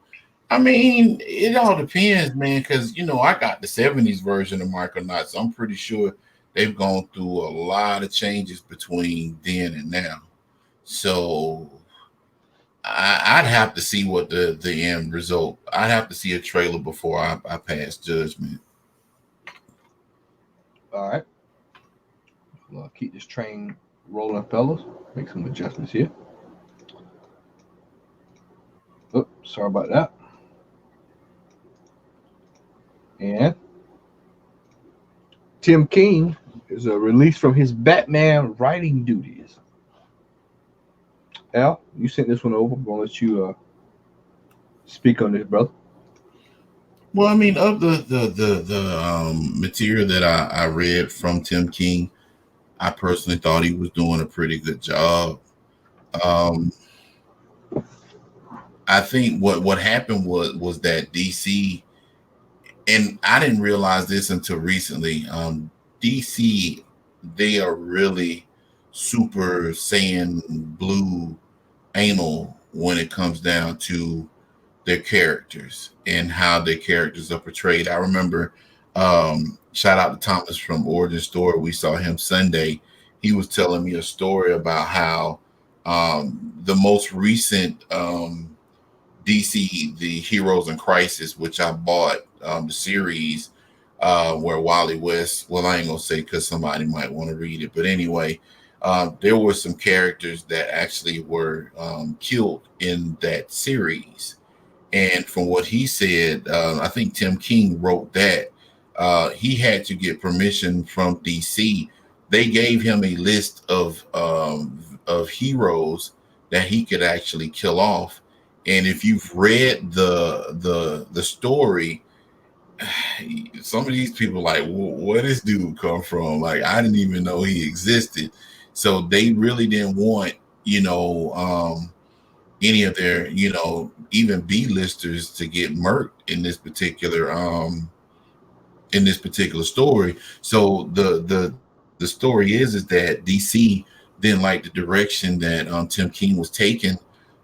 I mean, it all depends, man, because, I got the 70s version of Micronauts. So I'm pretty sure they've gone through a lot of changes between then and now. So I'd have to see what the end result. I'd have to see a trailer before I pass judgment. All right. Well, keep this train rolling, fellas. Make some adjustments here. Oh, sorry about that. And Tim King is released from his Batman writing duties. Al, you sent this one over. I'm going to let you speak on this, brother. Well, I mean, of the material that I read from Tim King, I personally thought he was doing a pretty good job. Um, I think what happened was that DC, and I didn't realize this until recently. DC, they are really super Saiyan blue anal when it comes down to their characters and how their characters are portrayed. I remember, shout out to Thomas from Origin Story. We saw him Sunday. He was telling me a story about how the most recent DC, the Heroes in Crisis, which I bought the series where Wally West. Well, I ain't gonna say because somebody might want to read it, but anyway, there were some characters that actually were killed in that series. And from what he said, I think Tim King wrote that he had to get permission from DC. They gave him a list of heroes that he could actually kill off. And if you've read the story, some of these people like, where this dude come from? Like, I didn't even know he existed. So they really didn't want, you know, any of their, even B-listers to get murked in this particular story. So the story is that DC didn't like the direction that Tim King was taking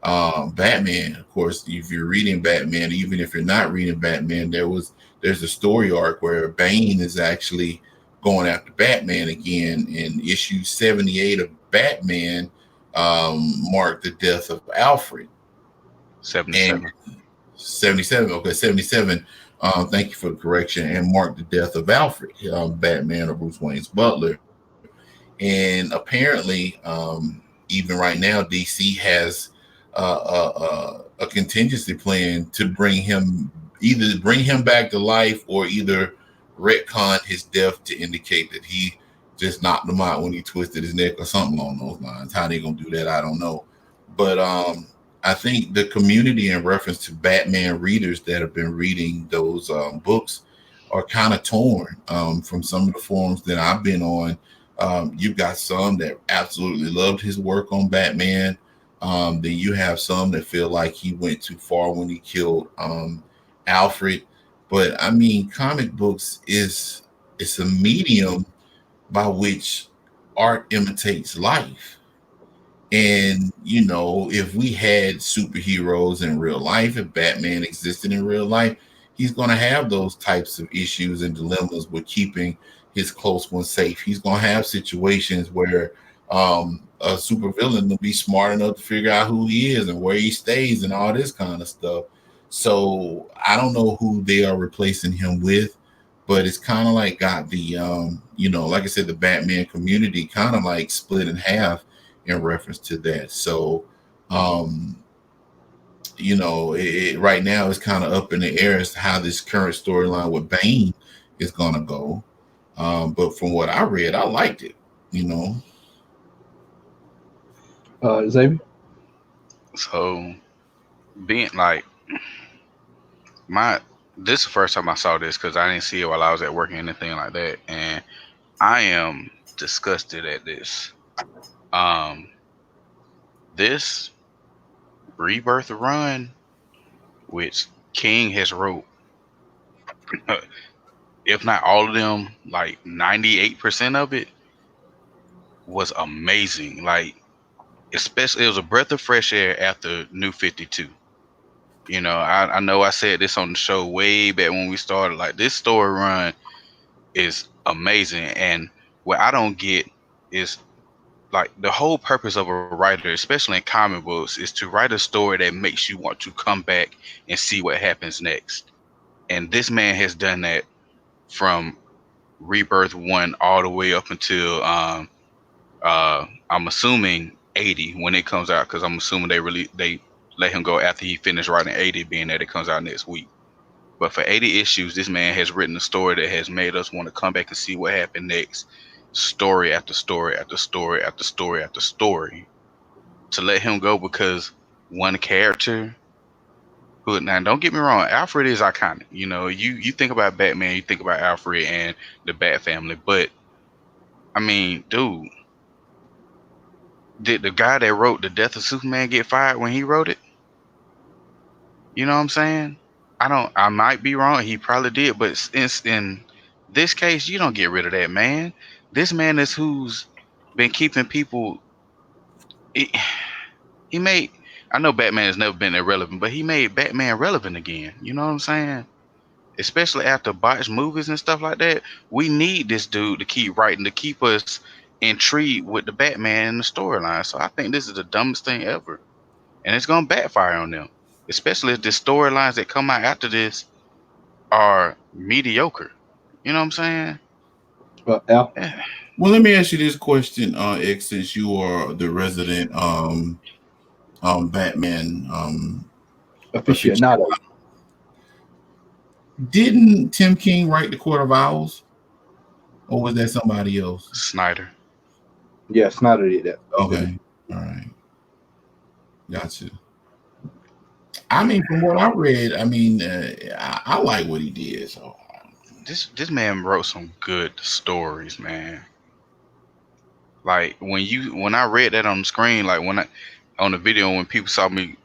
Batman. Of course, if you're reading Batman, even if you're not reading Batman, there's a story arc where Bane is actually going after Batman again. In issue 78 of Batman, marked the death of Alfred. And 77. 77, okay, 77. Thank you for the correction. And marked the death of Alfred, Batman or Bruce Wayne's butler. And apparently, even right now, DC has a contingency plan to bring him back to life, or either retcon his death to indicate that he just knocked him out when he twisted his neck or something along those lines. How they gonna do that, I don't know. But I think the community, in reference to Batman readers that have been reading those books, are kind of torn from some of the forums that I've been on. You've got some that absolutely loved his work on Batman. Then you have some that feel like he went too far when he killed Alfred. But I mean, comic books is it's a medium by which art imitates life. And if we had superheroes in real life, if Batman existed in real life, he's going to have those types of issues and dilemmas with keeping his close ones safe. He's going to have situations where a supervillain will be smart enough to figure out who he is and where he stays and all this kind of stuff. So I don't know who they are replacing him with, but it's kind of like got the like I said, the Batman community kind of like split in half in reference to that. So, um, right now it's kind of up in the air as to how this current storyline with Bane is gonna go. But from what I read, I liked it. You know, Xavier. So being like my this is the first time I saw this because I didn't see it while I was at work or anything like that, and I am disgusted at this. Um, this rebirth run, which King has wrote, if not all of them, like 98% of it was amazing. Like, especially, it was a breath of fresh air after New 52. I know I said this on the show way back when we started. Like, this story run is amazing. And what I don't get is, like, the whole purpose of a writer, especially in comic books, is to write a story that makes you want to come back and see what happens next. And this man has done that from Rebirth 1 all the way up until I'm assuming 80 when it comes out, because I'm assuming they let him go after he finished writing 80, being that it comes out next week. But for 80 issues, this man has written a story that has made us want to come back and see what happened next. Story after story after story after story after story. To let him go because one character But now, don't get me wrong, Alfred is iconic. You know, you think about Batman, you think about Alfred and the Bat family. But I mean, dude, did the guy that wrote The Death of Superman get fired when he wrote it? You know what I'm saying? I might be wrong. He probably did, but in this case, you don't get rid of that man. This man is who's been keeping people. He, he made. I know Batman has never been irrelevant, but he made Batman relevant again. You know what I'm saying? Especially after botched movies and stuff like that. We need this dude to keep writing to keep us intrigued with the Batman and the storyline. So I think this is the dumbest thing ever, and it's gonna backfire on them. Especially if the storylines that come out after this are mediocre. You know what I'm saying? Al, Yeah. Well, let me ask you this question, X, since you are the resident Batman aficionado. Didn't Tim King write the Court of Owls, or was that somebody else? Snyder. Yeah, Snyder did that. Okay, all right, gotcha. I mean, from what I read, I mean, I like what he did. So This man wrote some good stories, man. Like when I read that on the screen, like when I on the video when people saw me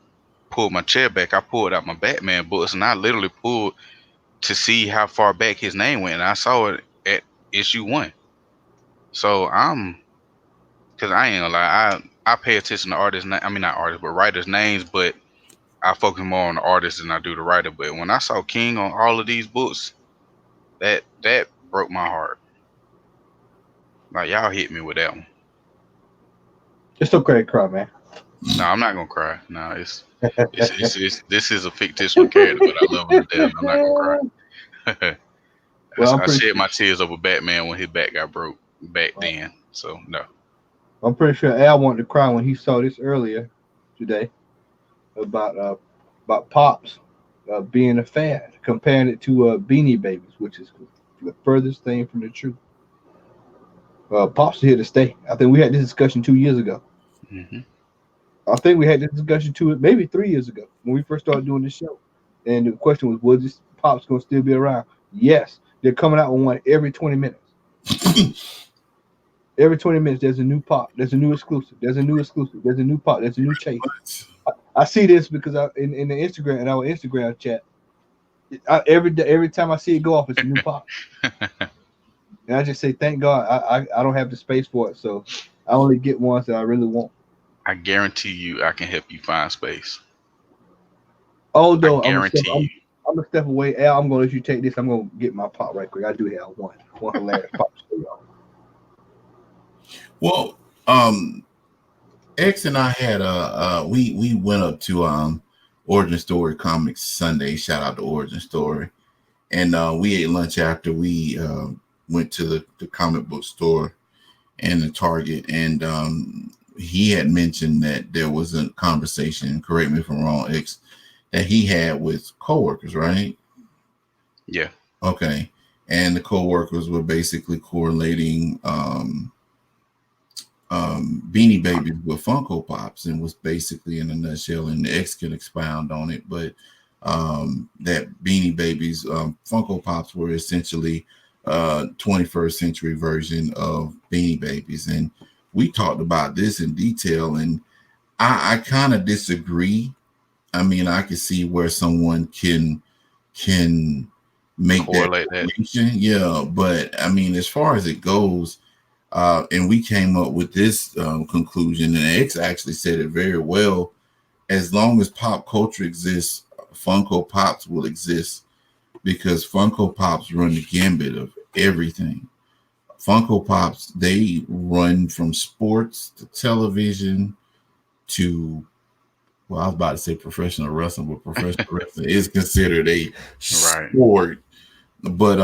pull my chair back, I pulled out my Batman books and I literally pulled to see how far back his name went, and I saw it at issue 1. So cause I ain't gonna lie, I pay attention to artists. I mean not artists, but writers' names, but I focus more on the artist than I do the writer. But when I saw King on all of these books, that broke my heart. Like y'all hit me with that one. It's okay to cry, man. No, I'm not gonna cry. No, it's this is a fictional character, but I love him to death. I'm not gonna cry. Well, I shed my tears over Batman when his back got broke back then. So no. I'm pretty sure Al wanted to cry when he saw this earlier today about Pops being a fan, comparing it to Beanie Babies, which is the furthest thing from the truth. Pops is here to stay. I think we had this discussion 2 years ago. Mm-hmm. I think we had this discussion maybe 3 years ago when we first started doing this show. And the question was this Pops going to still be around? Yes. They're coming out with one every 20 minutes. Every 20 minutes, there's a new Pop. There's a new exclusive. There's a new exclusive. There's a new Pop. There's a new chase. I see this because in the Instagram, in our Instagram chat, every time I see it go off, it's a new Pop. And I just say, thank God, I don't have the space for it. So I only get ones that I really want. I guarantee you I can help you find space. Although I guarantee you. I'm gonna step away. Al, I'm gonna let you take this. I'm gonna get my Pop right quick. I do have one hilarious Pop for y'all. Well, X and I had we went up to Origin Story Comics Sunday. Shout out to Origin Story, and we ate lunch after we went to the comic book store and the Target, and he had mentioned that there was a conversation. Correct me if I'm wrong, X, that he had with coworkers, right? Yeah. Okay, and the coworkers were basically correlating Beanie Babies with Funko Pops, and was basically in a nutshell, and the X can expound on it, but that Beanie Babies Funko Pops were essentially 21st century version of Beanie Babies, and we talked about this in detail, and I kind of disagree. I mean, I can see where someone can make correlate that connection. Yeah, but I mean, as far as it goes, and we came up with this conclusion, and X actually said it very well. As long as pop culture exists, Funko Pops will exist, because Funko Pops run the gambit of everything. Funko Pops, they run from sports to television to, well, I was about to say professional wrestling, but professional wrestling is considered a sport. But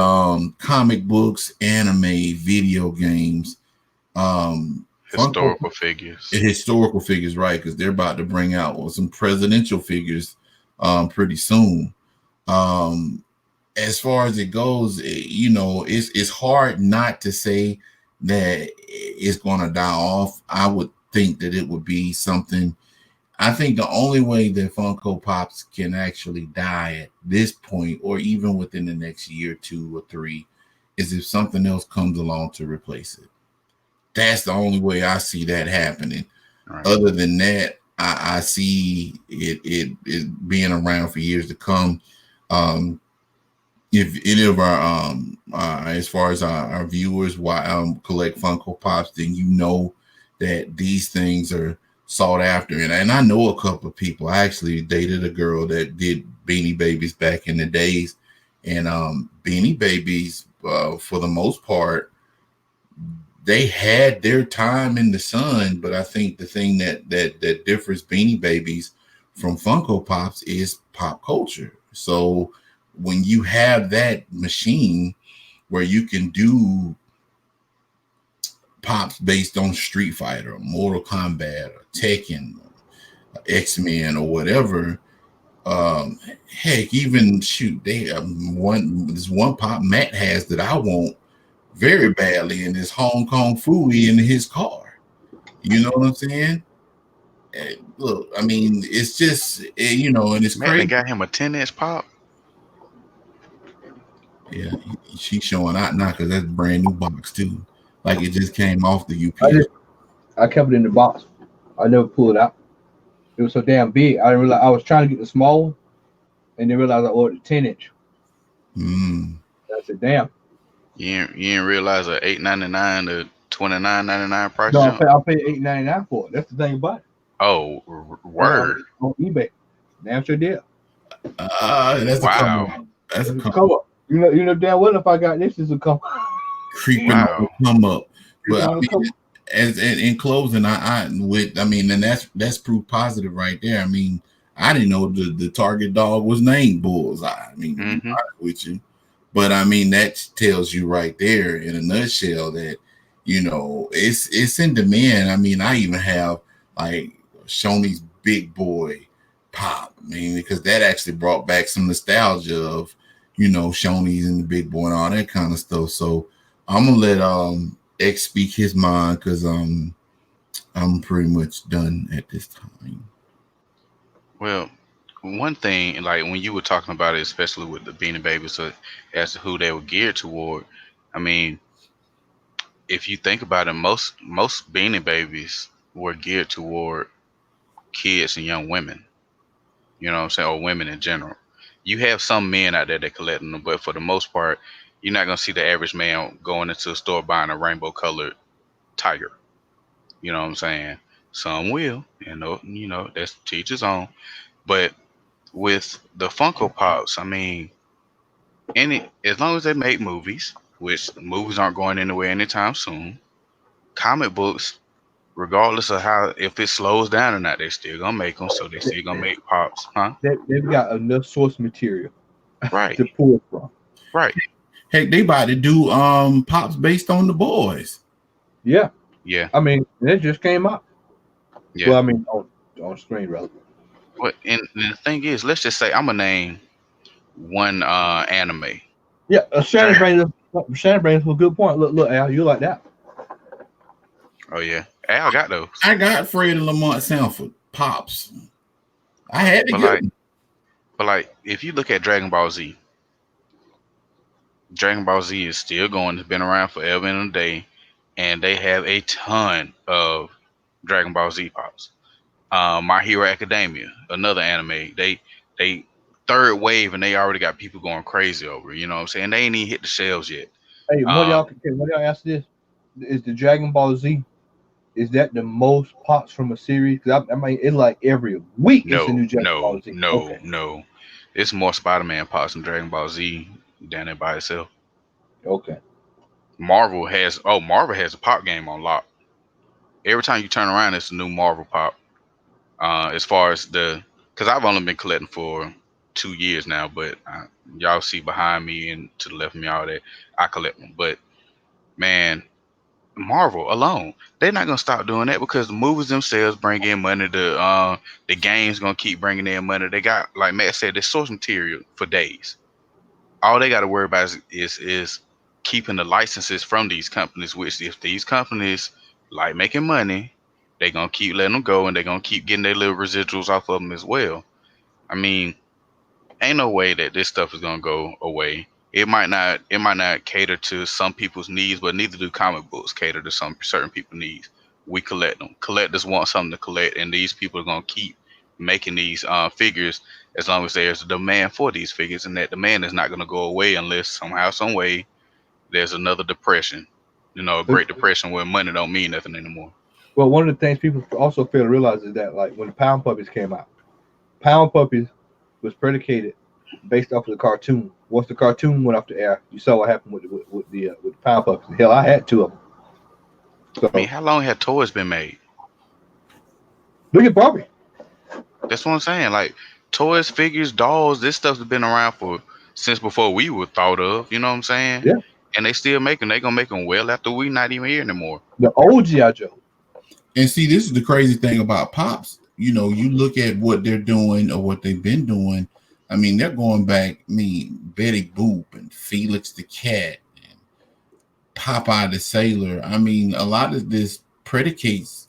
comic books, anime, video games, historical figures, right? Because they're about to bring out some presidential figures pretty soon. As far as it goes, it's hard not to say that it's going to die off. I would think that it would be something. I think the only way that Funko Pops can actually die at this point, or even within the next year, 2 or 3, is if something else comes along to replace it. That's the only way I see that happening. Right. Other than that, I see it being around for years to come. If any of our as far as our viewers collect Funko Pops, then you know that these things are sought after. And I know a couple of people. I actually dated a girl that did Beanie Babies back in the days, and Beanie Babies, for the most part, they had their time in the sun. But I think the thing that differs Beanie Babies from Funko Pops is pop culture. So when you have that machine where you can do pops based on Street Fighter, or Mortal Kombat, or Tekken, or X-Men, or whatever, heck, even shoot, they this one pop Matt has that I want very badly in this Hong Kong Fooey in his car. You know what I'm saying? Look, I mean, it's just, and it's Matt, they crazy. got him a 10-inch pop. Yeah, she's showing out now because that's a brand new box too. Like it just came off the UPS. I kept it in the box. I never pulled it out. It was so damn big. I didn't realize I was trying to get the small one, and then realized I ordered a 10-inch. I said, "Damn." You didn't realize a $8.99 to $29.99 price No, jump? I paid $8.99 for it. That's the thing about it. Oh, word! On eBay. Damn sure did. That's a come Wow! up. That's a come Come up. You know damn well if I got this is a come. creeping Wow! on the come up. But I On the mean, come. as in closing, and that's proof positive right there. I mean, I didn't know the target dog was named Bullseye. I mean, to be Mm-hmm. honest with you, but I mean that tells you right there in a nutshell that it's in demand. I mean, I even have like Shoney's Big Boy pop. I mean, because that actually brought back some nostalgia of Shoney's and the Big Boy and all that kind of stuff. So I'm gonna let X speak his mind because I'm pretty much done at this time. Well, one thing, like when you were talking about it, especially with the Beanie Babies, as to who they were geared toward, I mean, if you think about it, most Beanie Babies were geared toward kids and young women. You know what I'm saying, or women in general. You have some men out there that collect them, but for the most part, you're not gonna see the average man going into a store buying a rainbow colored tiger. You know what I'm saying? Some will, that's teachers on. But with the Funko Pops, I mean, as long as they make movies, which movies aren't going anywhere anytime soon, comic books, regardless of how if it slows down or not, they still gonna make them. So they still gonna make pops, huh? They've got enough source material Right, to pull from. right, Heck, they about to do pops based on the boys. Yeah. yeah, I mean, it just came out. yeah. Well, I mean, on screen, rather. But and the thing is, let's just say I'm gonna name one anime. Yeah, Shannon Dra- brings up a good point. Look, Al, you like that? oh yeah, Al got those. I got Fred and Lamont Sanford pops. I had to But get like, them. if you look at Dragon Ball Z, Dragon Ball Z is still going. It's been around forever and a day, and they have a ton of Dragon Ball Z pops. My Hero Academia, another anime. They third wave, and they already got people going crazy over it. You know what I'm saying? They ain't even hit the shelves yet. Hey, Um, what y'all ask this? Is the Dragon Ball Z? Is that the most pops from a series? Because I mean, it's like every week it's a no, new Dragon no, Ball Z. no, Okay, no. It's more Spider-Man pops than Dragon Ball Z than it by itself. okay. Marvel has a pop game on lock. Every time you turn around, it's a new Marvel pop. As far as because I've only been collecting for 2 years now, but y'all see behind me and to the left of me all that I collect them. But man, Marvel alone, they're not gonna stop doing that because the movies themselves bring in money. The games gonna keep bringing in money. They got, like Matt said, the source material for days. All they got to worry about is keeping the licenses from these companies. Which if these companies like making money, they're gonna keep letting them go, and they're gonna keep getting their little residuals off of them as well. I mean, ain't no way that this stuff is gonna go away. It might not cater to some people's needs, but neither do comic books cater to some certain people's needs. We collect them. Collectors want something to collect, and these people are gonna keep making these figures as long as there's a demand for these figures, and that demand is not gonna go away unless somehow, some way, there's another depression. A Great Depression where money don't mean nothing anymore. Well, one of the things people also fail to realize is that, like, when the Pound Puppies came out, Pound Puppies was predicated based off of the cartoon. Once the cartoon went off the air, you saw what happened with the Pound Puppies. Hell, I had two of them. So, I mean, how long had toys been made? look at Barbie. That's what I'm saying. Like toys, figures, dolls, this stuff's been around since before we were thought of. You know what I'm saying? Yeah. And they still make them. They gonna make them well after we not even here anymore. The old G.I. Joe. And see, this is the crazy thing about Pops. You look at what they're doing or what they've been doing. I mean, they're going back. I mean, Betty Boop and Felix the Cat and Popeye the Sailor. I mean, a lot of this predicates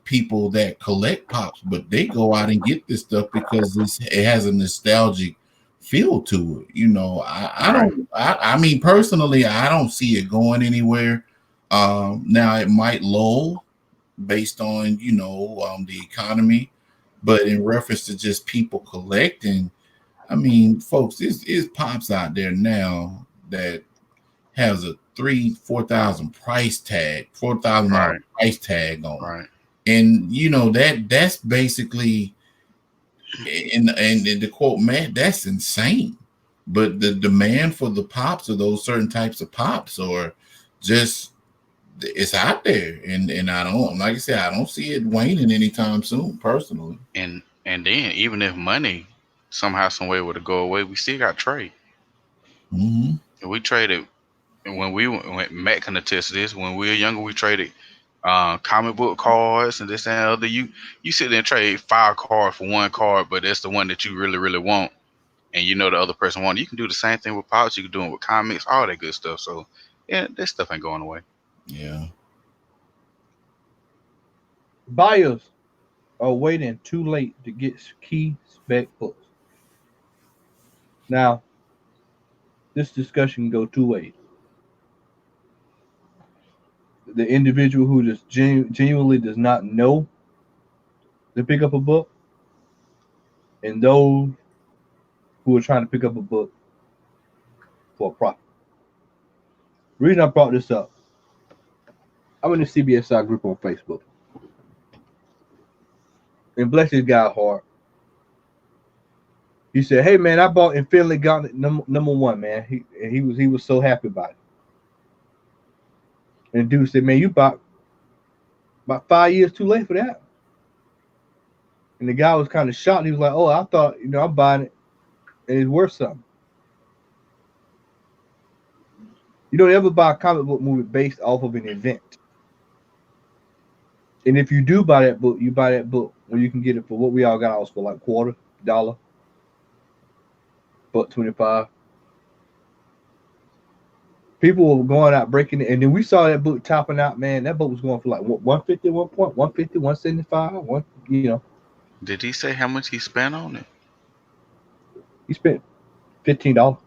people that collect Pops, but they go out and get this stuff because it has a nostalgic feel to it. I mean, personally, I don't see it going anywhere. Now it might lull based on the economy, but in reference to just people collecting, I mean, folks, is Pops out there now that has a $4,000 price tag, $4,000 price tag on, right? And that's basically, and the quote, man, that's insane. But the demand for the Pops or those certain types of Pops or just it's out there, and I don't, like I said, I don't see it waning anytime soon, personally. And then even if money somehow, some way were to go away, we still got trade. Mm-hmm. We traded when Matt can attest to this. When we were younger, we traded comic book cards and this and the other. You sit there and trade 5 cards for 1 card, but that's the one that you really really want, and the other person wants. You can do the same thing with Pops. You can do it with comics, all that good stuff. So yeah, this stuff ain't going away. Yeah. Buyers are waiting too late to get key spec books. Now, this discussion can go 2 ways. The individual who just genuinely does not know to pick up a book, and those who are trying to pick up a book for a profit. The reason I brought this up, I'm in the CBSI group on Facebook. And bless this guy heart. He said, "Hey man, I bought Infinity Gauntlet number 1, man." He was so happy about it. And the dude said, "Man, you bought about 5 years too late for that." And the guy was kind of shocked. He was like, "Oh, I thought, I'm buying it and it's worth something." You don't ever buy a comic book movie based off of an event. And if you do buy that book, you buy that book when you can get it for what we all got ours for, like $0.25, $1.25. People were going out breaking it, and then we saw that book topping out. Man, that book was going for like 150, 150, 175, Did he say how much he spent on it? He spent $15,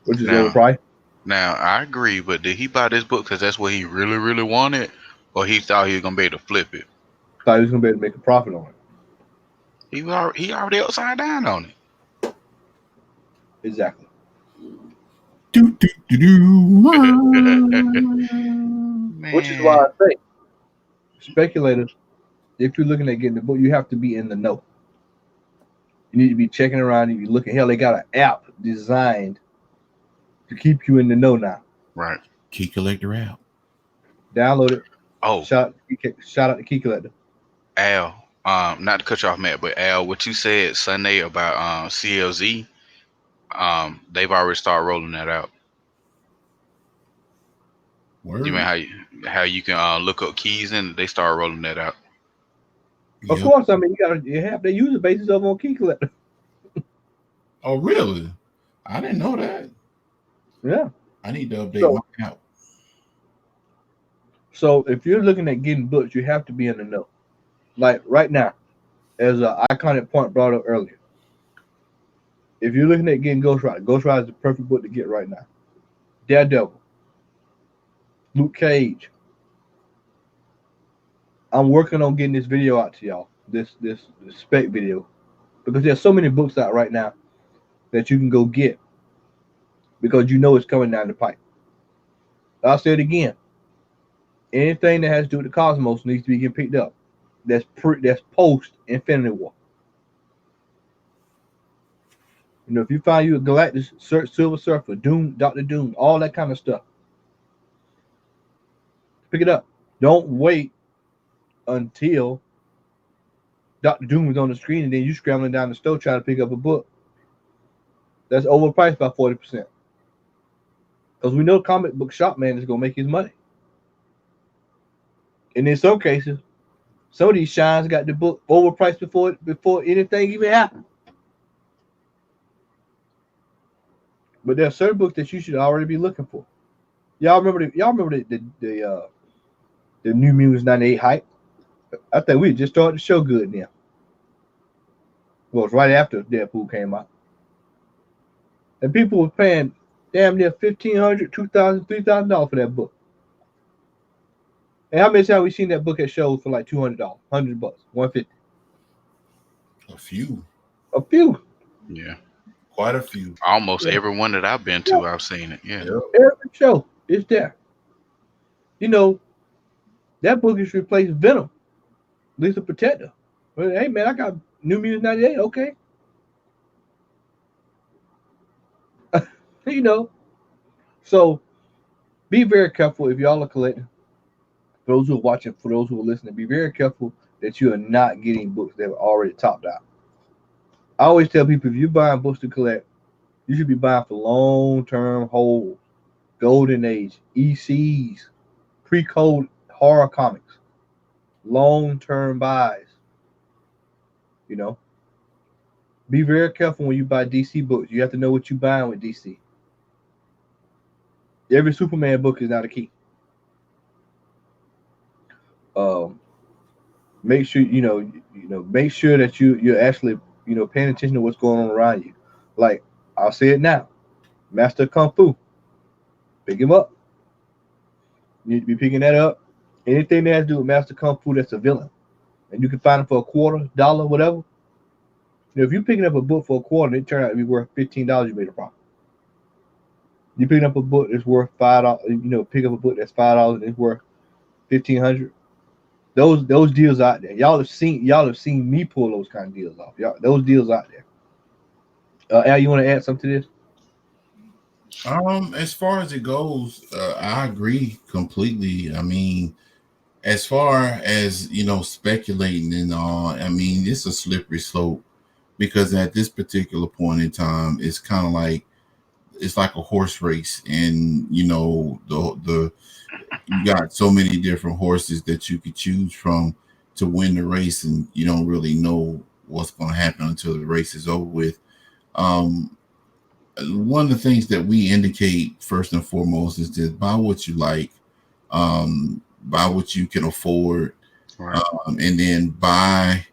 which is overpriced. Now I agree, but did he buy this book because that's what he really really wanted, or he thought he was gonna be able to flip it? Thought he was gonna be able to make a profit on it. He already upside down on it. Exactly. Which is why I say, speculators, if you're looking at getting the book, you have to be in the know. You need to be checking around. You need to be looking. Hell, they got an app designed to keep you in the know now. Right. Key Collector app. Download it. Oh, shout out to Key Collector. Al, not to cut you off, Matt, but Al, what you said Sunday about CLZ, they've already started rolling that out. Word. You mean how you can look up keys, and they start rolling that out? Of course, I mean you have the user bases over on Key Collector. Oh, really? I didn't know that. Yeah. I need to update my account. So if you're looking at getting books, you have to be in the know. Like right now, as an iconic point brought up earlier, if you're looking at getting Ghost Rider is the perfect book to get right now. Daredevil, Luke Cage. I'm working on getting this video out to y'all. This spec video because there's so many books out right now that you can go get because you know it's coming down the pipe. I'll say it again. Anything that has to do with the cosmos needs to be getting picked up. That's post Infinity War. You know, if you find you a Galactus, Silver Surfer, Doom, Doctor Doom, all that kind of stuff, pick it up. Don't wait until Doctor Doom is on the screen and then you scrambling down the store trying to pick up a book that's overpriced by 40%. Because we know comic book shop man is gonna make his money. And in some cases, some of these shines got the book overpriced before anything even happened. But there are certain books that you should already be looking for. Y'all remember the New Mutants '98 hype? I think we just started to show good now. Well, it's right after Deadpool came out, and people were paying damn near $1,500, $2,000, $3,000 for that book. And how many times we seen that book at shows for like $200, $100, $150? A few. A few. Yeah. Quite a few. Almost every one that I've been to, I've seen it. Yeah. Every show is there. You know, that book is replaced Venom, Lisa Protector. Well, hey man, I got New Mutants '98. Okay. You know, so be very careful if y'all are collecting. For those who are watching, for those who are listening, be very careful that you are not getting books that are already topped out. I always tell people if you're buying books to collect, you should be buying for long-term holds, golden age, ECs, pre-code horror comics, long-term buys. You know, be very careful when you buy DC books. You have to know what you're buying with DC. Every Superman book is not a key. Make sure make sure that you're actually paying attention to what's going on around you. Like I'll say it now, Master Kung Fu, pick him up. You need to be picking that up. Anything that has to do with Master Kung Fu that's a villain, and you can find them for $0.25, $1, whatever. If you're picking up a book for $0.25 and it turned out to be worth $15, you made a profit. You picking up a book that's worth $5, pick up a book that's $5 and it's worth $1,500. Those deals out there. Y'all have seen me pull those kind of deals off. Those deals out there. Al, you want to add something to this? As far as it goes, I agree completely. I mean, as far as speculating and all, I mean, it's a slippery slope because at this particular point in time, it's kind of like it's like a horse race, and the you got so many different horses that you could choose from to win the race, and you don't really know what's going to happen until the race is over with. One of the things that we indicate first and foremost is to buy what you like, buy what you can afford, right. And then buy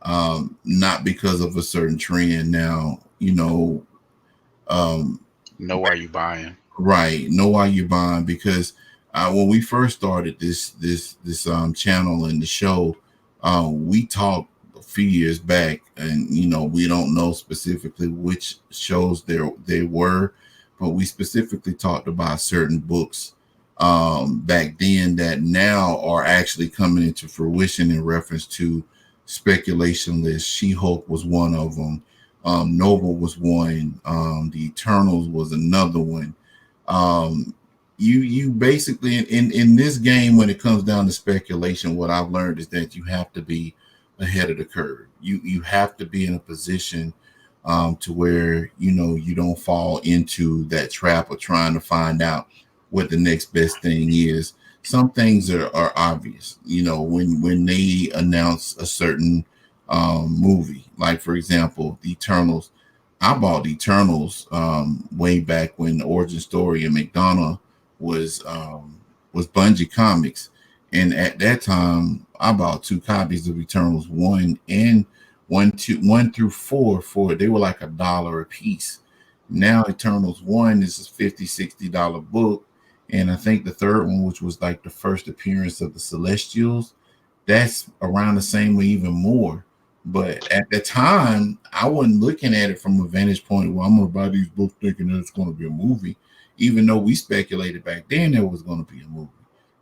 not because of a certain trend. Now, know why you're buying. Right. Know why you're buying, because when we first started this channel and the show, we talked a few years back, and we don't know specifically which shows they were, but we specifically talked about certain books back then that now are actually coming into fruition in reference to speculation lists. She-Hulk was one of them. Nova was one. The Eternals was another one. You basically in this game, when it comes down to speculation, what I've learned is that you have to be ahead of the curve. You have to be in a position to where you don't fall into that trap of trying to find out what the next best thing is. Some things are obvious. When they announce a certain movie, like for example, the Eternals. I bought the Eternals way back when the origin story in McDonough was Bungie Comics, And at that time, I bought 2 copies of Eternals 1 through 4 for they were like $1 a piece. Now Eternals 1 is a $50-$60 book. And I think the third one, which was like the first appearance of the Celestials, that's around the same way, even more. But at the time, I wasn't looking at it from a vantage point where I'm going to buy these books thinking that it's going to be a movie, even though we speculated back then there was going to be a movie.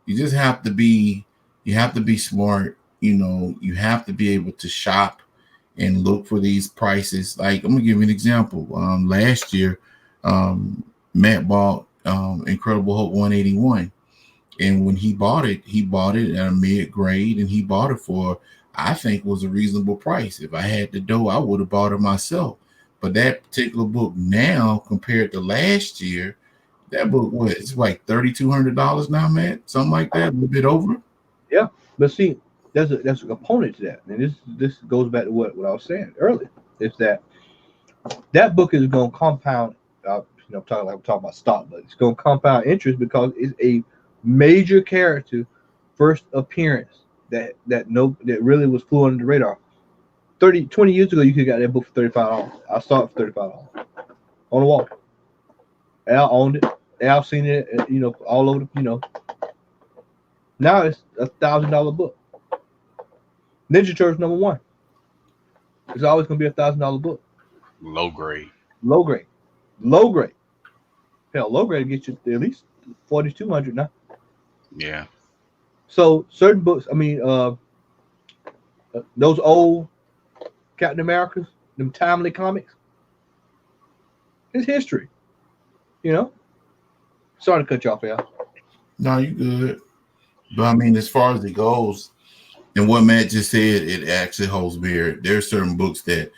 You just have to be, you have to be smart. You know, you have to be able to shop and look for these prices. Like I'm gonna give you an example. Last year, Matt bought Incredible Hulk 181. And when he bought it at a mid grade, and he bought it for, I think, was a reasonable price. If I had the dough, I would have bought it myself. But that particular book now, compared to last year, that book was it's like $3,200 now, Matt, something like that, a little bit over. Yeah, but see, there's a component to that, and this goes back to what I was saying earlier. Is that book is going to compound. We're talking about stock, but it's going to compound interest because it's a major character first appearance that really was flew under the radar. 20 years ago, you could have got that book for $35. I saw it for $35 on the wall. Al owned it. Al seen it, all over. Now it's $1,000 book. Ninja Turtles #1. It's always going to be $1,000 book. Low grade. Low grade. Hell, low grade gets you at least 4,200 now. Yeah. So certain books, those old Captain Americas, them timely comics, it's history. Sorry to cut you off, Al. No, you good. But I mean, as far as it goes, and what Matt just said, it actually holds merit. There are certain books that,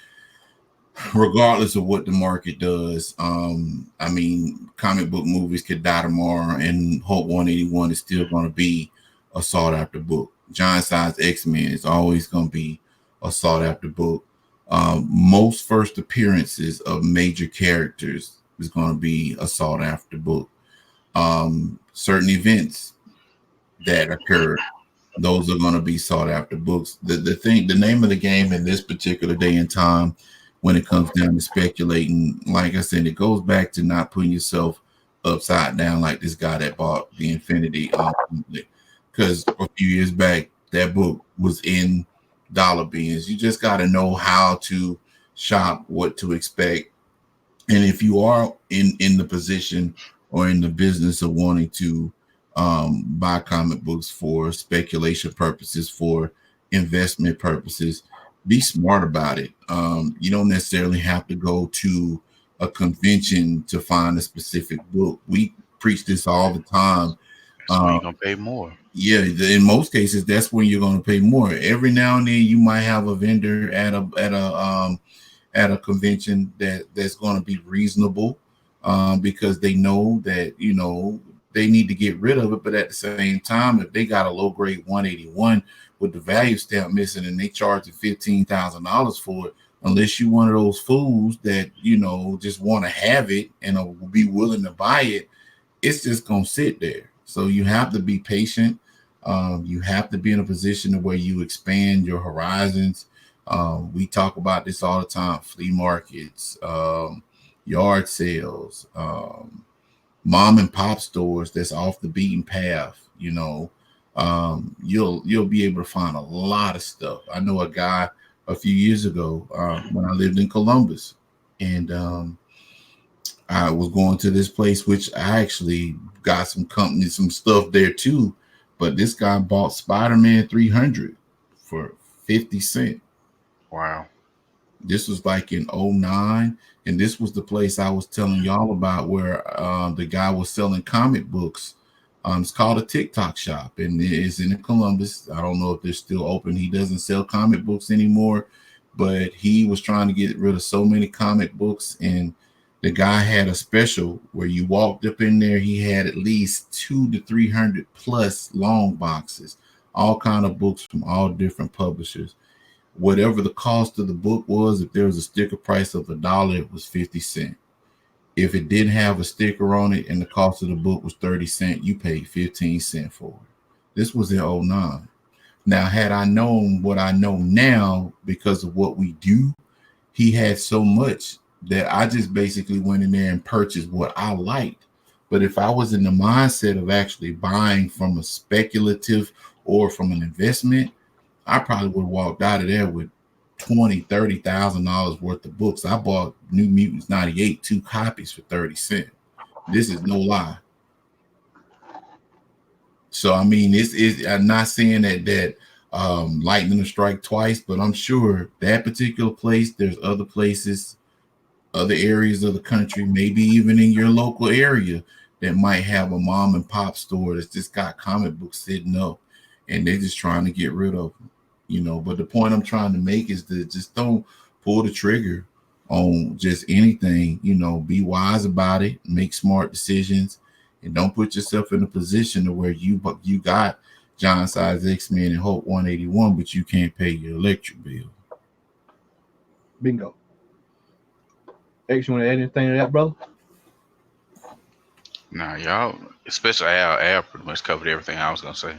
regardless of what the market does, comic book movies could die tomorrow, and Hulk 181 is still going to be a sought after book. Giant Size X-Men is always going to be a sought after book. Most first appearances of major characters is going to be a sought after book. Certain events that occur, those are going to be sought after books. The name of the game in this particular day and time, when it comes down to speculating, like I said, it goes back to not putting yourself upside down like this guy that bought the Infinity. Because a few years back, that book was in dollar bins. You just got to know how to shop, what to expect. And if you are in the position or in the business of wanting to buy comic books for speculation purposes, for investment purposes, be smart about it. You don't necessarily have to go to a convention to find a specific book. We preach this all the time. So you're gonna pay more. Yeah, in most cases, that's when you're going to pay more. Every now and then, you might have a vendor at a convention that's going to be reasonable, because they know that they need to get rid of it. But at the same time, if they got a low grade 181 with the value stamp missing and they charge you $15,000 for it, unless you one of those fools that just want to have it and will be willing to buy it, it's just gonna sit there. So you have to be patient. You have to be in a position where you expand your horizons. We talk about this all the time: flea markets, yard sales, mom and pop stores that's off the beaten path. You'll be able to find a lot of stuff. I know a guy a few years ago when I lived in Columbus, and I was going to this place, which I actually got some stuff there too. But this guy bought Spiderman 300 for 50 cents. Wow. This was like in 2009. And this was the place I was telling y'all about, where the guy was selling comic books. It's called a TikTok shop, and it's in Columbus. I don't know if they're still open. He doesn't sell comic books anymore, but he was trying to get rid of so many comic books, and the guy had a special where you walked up in there. He had at least 200 to 300 plus long boxes, all kind of books from all different publishers. Whatever the cost of the book was, if there was a sticker price of $1, it was 50 cents. If it didn't have a sticker on it and the cost of the book was 30 cents, you paid 15 cents for it. This was in 09. Now, had I known what I know now because of what we do, he had so much that I just basically went in there and purchased what I liked. But if I was in the mindset of actually buying from a speculative or from an investment, I probably would have walked out of there with $20,000-$30,000 worth of books. I bought New Mutants 98, 2 copies for 30 cents. This is no lie. So I mean, I'm not saying that lightning will strike twice, but I'm sure that particular place, there's other places, other areas of the country, maybe even in your local area, that might have a mom and pop store that's just got comic books sitting up, and they're just trying to get rid of them, you know. But the point I'm trying to make is that just don't pull the trigger on just anything, you know. Be wise about it, make smart decisions, and don't put yourself in a position to where you got John Size X-Men and Hulk 181, but you can't pay your electric bill. Bingo. X, you want to add anything to that, brother? Nah, y'all, especially Al pretty much covered everything I was gonna say.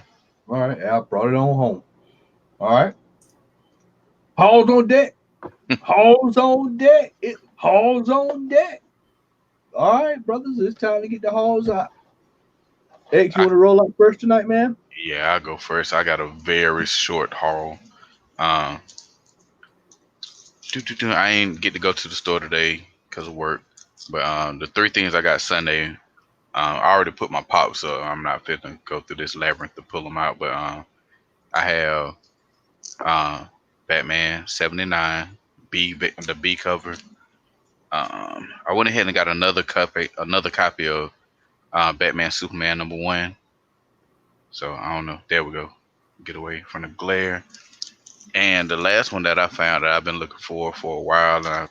All right, Al brought it on home. All right. Hauls on deck. Hauls on deck. Hauls on deck. All right, brothers, it's time to get the hauls out. X, you want to roll out first tonight, man? Yeah, I'll go first. I got a very short haul. I ain't get to go to the store today because of work. But the 3 things I got Sunday, I already put my pops up. I'm not fit to go through this labyrinth to pull them out. But I have Batman 79, the B cover. I went ahead and got another copy of Batman Superman #1. So I don't know. There we go. Get away from the glare. And the last one that I found that I've been looking for a while, and I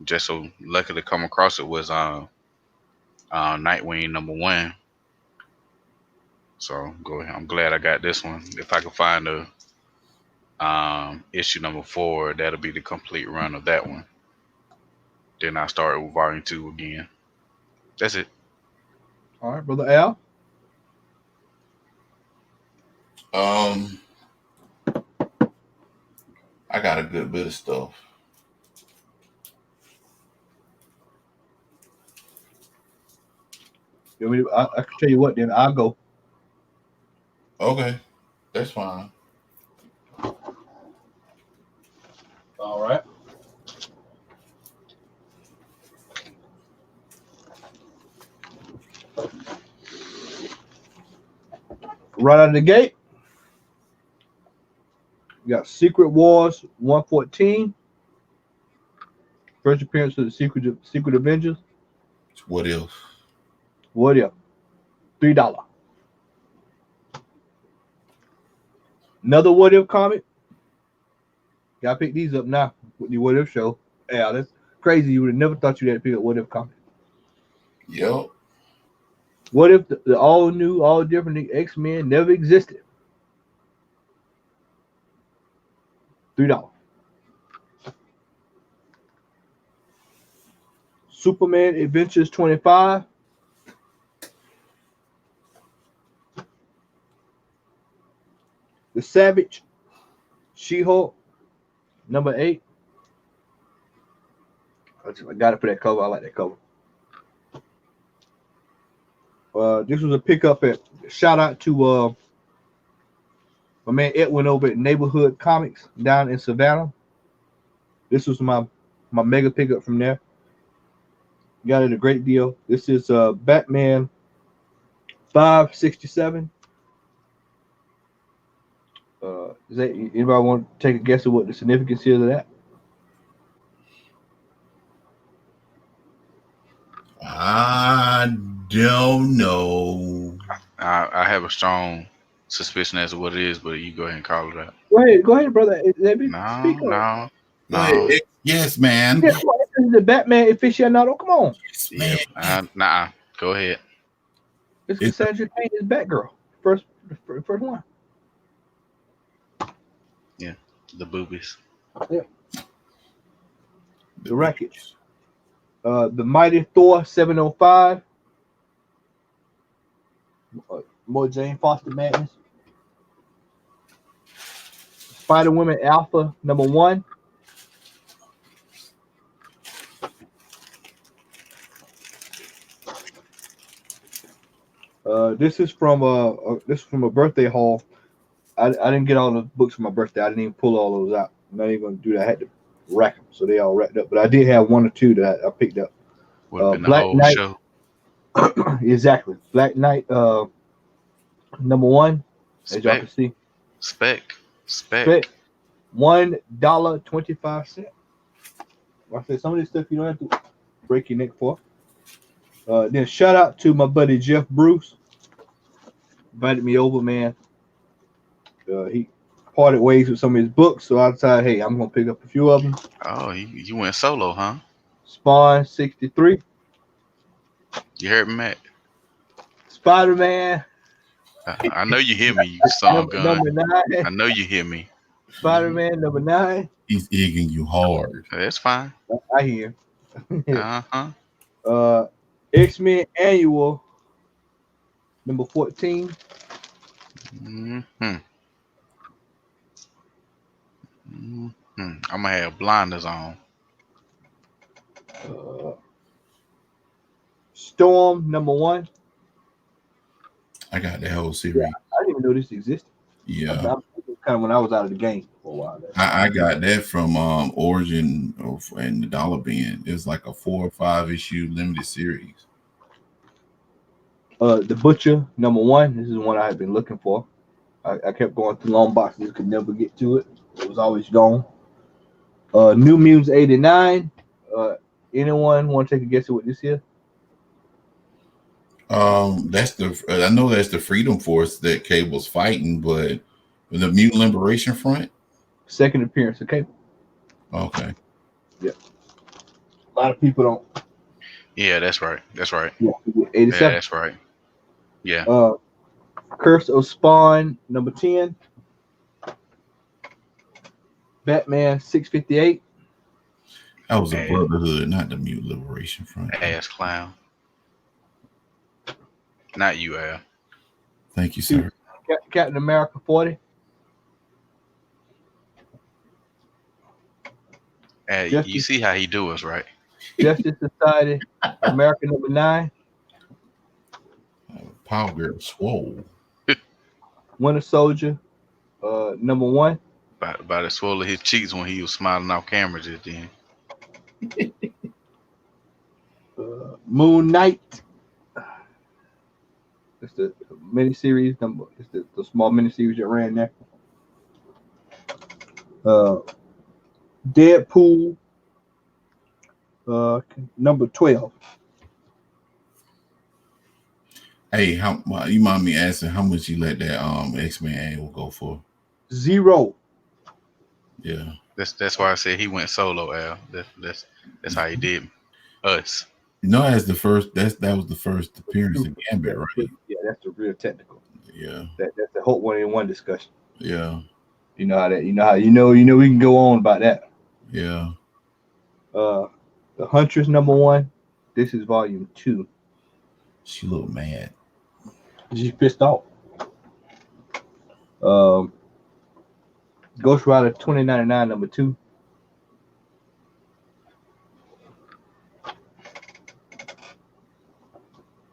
just so lucky to come across it, was Nightwing #1. So go ahead. I'm glad I got this one. If I can find a issue #4, that'll be the complete run of that one. Then I start with volume 2 again. That's it. All right, brother Al. I got a good bit of stuff. I can tell you what, then I'll go. Okay, that's fine. All right. Right out of the gate, we got Secret Wars 114. First appearance of the Secret Avengers. What if? What if? $3. Another What If comic. Gotta pick these up now with the What If show. Yeah, that's crazy. You would have never thought you'd have to pick up What If comic. Yep. What if the all new, all different X-Men never existed? $3. Superman Adventures 25. The Savage She-Hulk #8. I got it for that cover. I like that cover. This was a pickup at, shout out to my man Edwin over at Neighborhood Comics down in Savannah. This was my mega pickup from there. Got it a great deal. This is Batman 567. Does that, anybody want to take a guess of what the significance is of that? I don't know. I have a strong suspicion as to what it is, but you go ahead and call it out. Go ahead, brother. No. Yes, man. Yeah, come on, this is the Batman aficionado. Come on. Yes, man. Nah. Go ahead. It's Cassandra Cain is Batgirl. First one. Yeah, the boobies. Yeah. The wreckage. The Mighty Thor 705. More Jane Foster madness. Spider-Woman Alpha #1. This is from a birthday haul. I didn't get all the books for my birthday. I didn't even pull all those out. I'm not even gonna do that. I had to rack them, so they all racked up. But I did have one or two that I picked up. Would have been the Black whole Knight. show. Exactly. Black Knight #1. As y'all can see. Spec. $1.25. I said some of this stuff you don't have to break your neck for. Then shout out to my buddy Jeff Bruce. Invited me over, man. He parted ways with some of his books, so I decided, hey, I'm gonna pick up a few of them. Oh, you went solo, huh? Spawn 63. You heard me, Matt? Spider-Man. I know you hear me, you son gun. Number 9. I know you hear me. Spider-Man #9. He's egging you hard. That's fine. I hear. Uh-huh. X-Men Annual #14. Mm-hmm. Mm-hmm. I'm gonna have blinders on. Storm #1. I got the whole series. Yeah, I didn't even know this existed. Yeah. Kind of when I was out of the game for a while. I got that from Origin and the Dollar Bin. It was like a 4 or 5 issue limited series. The Butcher #1. This is one I had been looking for. I kept going through long boxes, could never get to it. It was always gone. New Mutants 89. Anyone want to take a guess at what this is? I know that's the Freedom Force that Cable's fighting, but the Mutant Liberation Front. Second appearance of Cable. Okay. Yeah. A lot of people don't. Yeah, that's right. Yeah, 87. Yeah, that's right. Yeah. Curse of Spawn #10. Batman 658. That was a Brotherhood, not the Mutant Liberation Front. Ass clown. Not you, Al. Thank you, sir. Captain America 40. You see how he do us, right? Justice Society America #9. Power Girl Swole. Winter Soldier #1. About to swallow his cheeks when he was smiling off camera just then. Moon Knight. It's the miniseries number. It's the small miniseries that ran there. Deadpool #12. Hey, you mind me asking how much you let that X-Men annual go for? $0. Yeah. That's why I said he went solo, Al. That's how he did us. No, that was the first appearance of Gambit, right? Yeah, that's the real technical. Yeah. That's the whole 1-in-1 discussion. Yeah. You know we can go on about that. Yeah. The Huntress #1. This is volume 2. She looked mad. She's pissed off. Ghost Rider 2099 #2.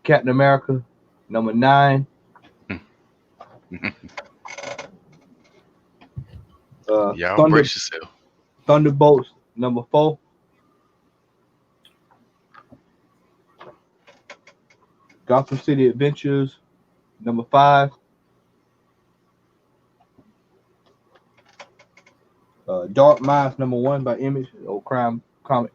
Captain America #9. Y'all brace yourself. Thunderbolts #4. Gotham City Adventures #5. Dark Minds #1 by Image, old crime comic.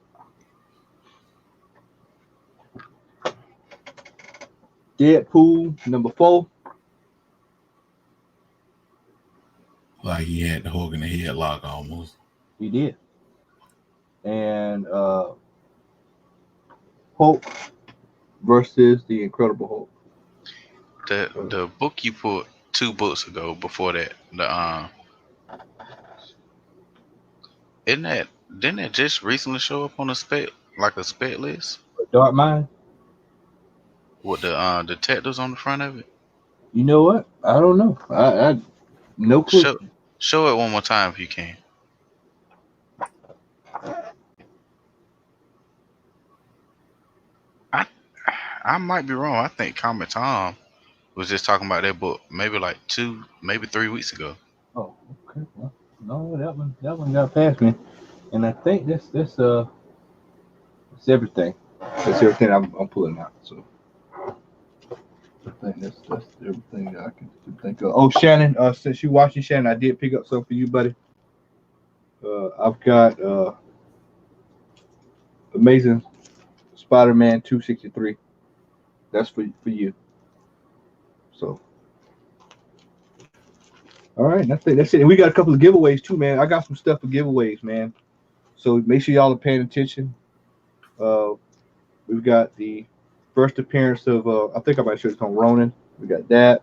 Deadpool #4. Like he had the Hogan the headlock almost. He did. And Hulk versus the Incredible Hulk. The book you put 2 books ago before that, didn't that just recently show up on a spec list? Dark Mind? With the detectives on the front of it? You know what? I don't know. I no clue. Show it one more time if you can. I I might be wrong. I think Comet Tom was just talking about that book maybe like 3 weeks ago. Oh, okay. Well, no, that one got past me, and I think that's everything. That's everything I'm pulling out. So I think that's everything I can think of. Oh, Shannon, since you watching Shannon, I did pick up something for you, buddy. I've got Amazing Spider-Man 263. That's for you. So, all right, that's it. And we got a couple of giveaways too, man. I got some stuff for giveaways, man. So make sure y'all are paying attention. Uh, we've got the first appearance of I think I might show it on Ronin. We got that.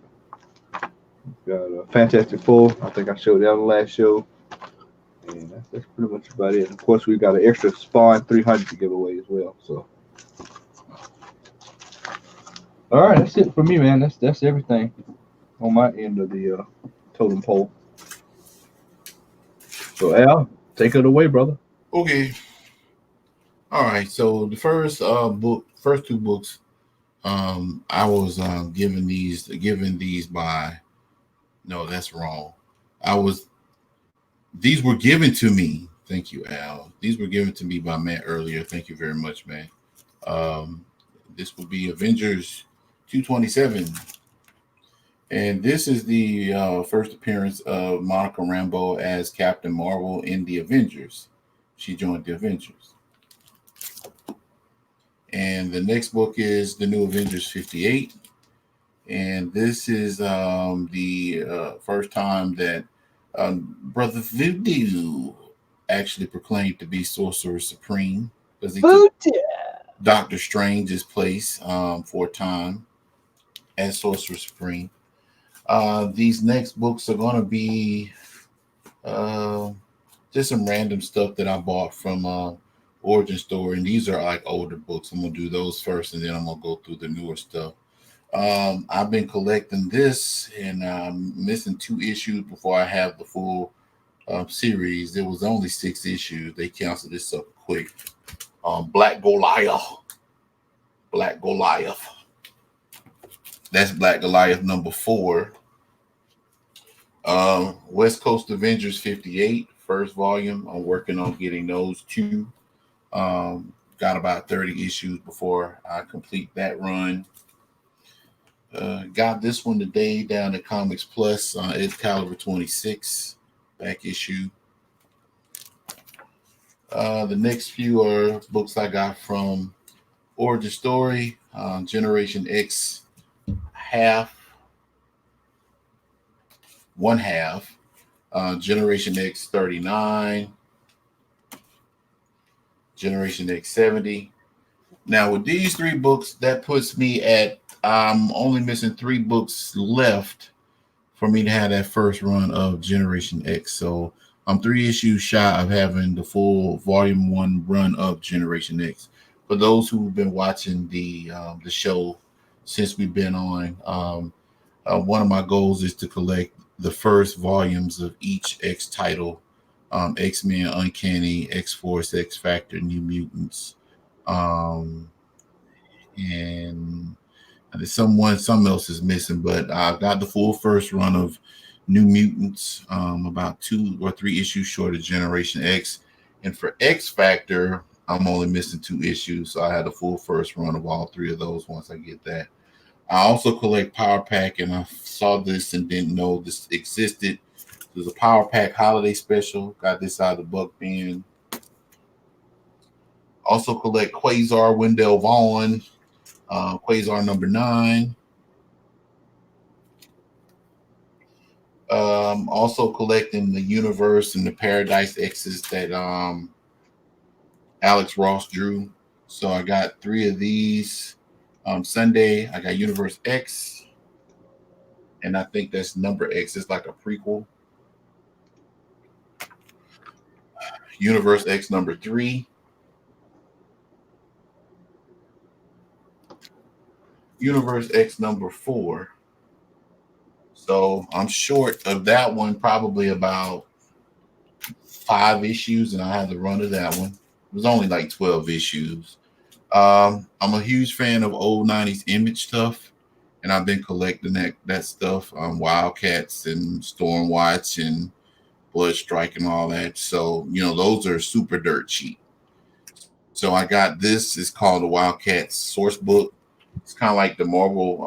We got Fantastic Four. I think I showed that on the last show. And that's pretty much about it. Of course, we got an extra Spawn 300 to give away as well. So, all right, that's it for me, man. That's everything on my end of the totem pole. So, Al, take it away, brother. Okay. All right. So the first first two books, I was given these by. No, that's wrong. I was. These were given to me. Thank you, Al. These were given to me by Matt earlier. Thank you very much, man. Um, this will be Avengers 227. And this is the first appearance of Monica Rambeau as Captain Marvel in the Avengers. She joined the Avengers. And the next book is the new Avengers 58. And this is the first time that Brother Voodoo actually proclaimed to be Sorcerer Supreme, because he took Doctor Strange's place for a time as Sorcerer Supreme. These next books are going to be just some random stuff that I bought from Origin Story, and these are like older books. I'm gonna do those first, and then I'm gonna go through the newer stuff. I've been collecting this, and I'm missing 2 issues before I have the full series. There was only 6 issues. They canceled this up quick. Black Goliath. Black Goliath. That's Black Goliath number 4. West Coast Avengers 58, first volume. I'm working on getting those 2. Got about 30 issues before I complete that run. Got this one today down at Comics Plus. It's Caliber 26, back issue. The next few are books I got from Origin Story, Generation X one half, Generation X 39, Generation X 70. Now with these 3 books, that puts me at I'm only missing 3 books left for me to have that first run of Generation X. So I'm 3 issues shy of having the full Volume 1 run of Generation X. For those who've been watching the show since we've been on, one of my goals is to collect the first volumes of each X title, X-Men, Uncanny, X-Force, X-Factor, New Mutants, and something else is missing, but I got the full first run of New Mutants, about 2 or 3 issues short of Generation X. And for X Factor, I'm only missing 2 issues, so I had a full first run of all 3 of those once I get that. I also collect Power Pack, and I saw this and didn't know this existed. There's a Power Pack holiday special. Got this out of the Buck bin. Also collect Quasar Wendell Vaughn, Quasar number 9. Also collecting the Universe and the Paradise X's that Alex Ross drew. So I got 3 of these. Sunday, I got Universe X, and I think that's number X. It's like a prequel. Universe X number 3. Universe X number 4. So I'm short of that one, probably about 5 issues, and I had the run of that one. It was only like 12 issues. I'm a huge fan of old 90s Image stuff, and I've been collecting that stuff, Wildcats and Stormwatch and Bloodstrike and all that. So, those are super dirt cheap. So I got this. It's called the Wildcats Source Book. It's kind of like the Marvel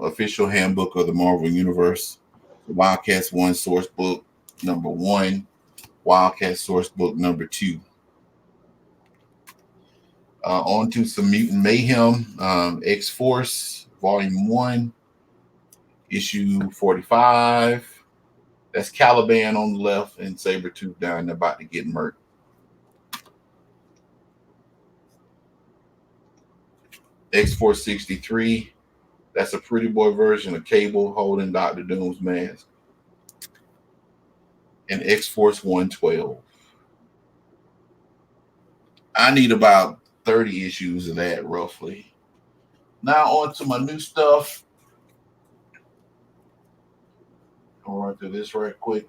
official handbook of the Marvel Universe. The Wildcats 1 Source Book number 1, Wildcat Source Book number 2. On to some Mutant Mayhem, X-Force, Volume 1, Issue 45. That's Caliban on the left and Sabretooth down there about to get murked. X-Force 63. That's a pretty boy version of Cable holding Dr. Doom's mask. And X-Force 112. I need about 30 issues of that, roughly. Now on to my new stuff. I'll run through this right quick.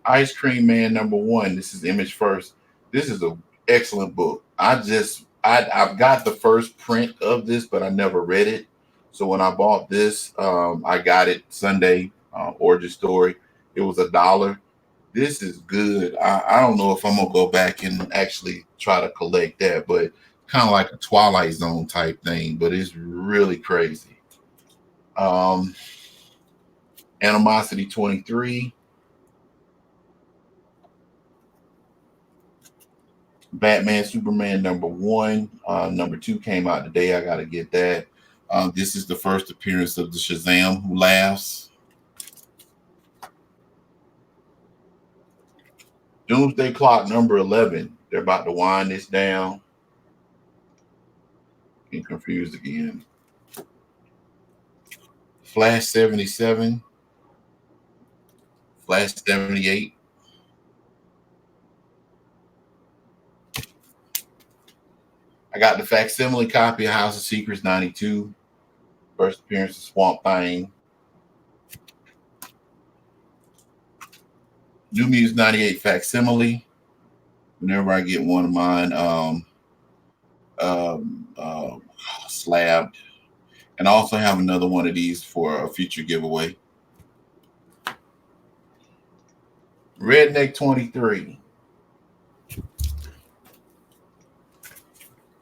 Ice Cream Man number 1. This is Image First. This is an excellent book. I've got the first print of this, but I never read it. So when I bought this, I got it Sunday, Origin Story. It was $1. This is good. I don't know if I'm gonna go back and actually try to collect that, but kind of like a Twilight Zone type thing, but it's really crazy. Animosity 23. Batman Superman number 1. Number 2 came out today. I gotta get that. This is the first appearance of the Shazam who laughs. Doomsday Clock number 11. They're about to wind this down. Getting confused again. Flash 77. Flash 78. I got the facsimile copy of House of Secrets 92. First appearance of Swamp Thing. New Mutants 98 facsimile. Whenever I get one of mine slabbed. And I also have another one of these for a future giveaway. Redneck 23.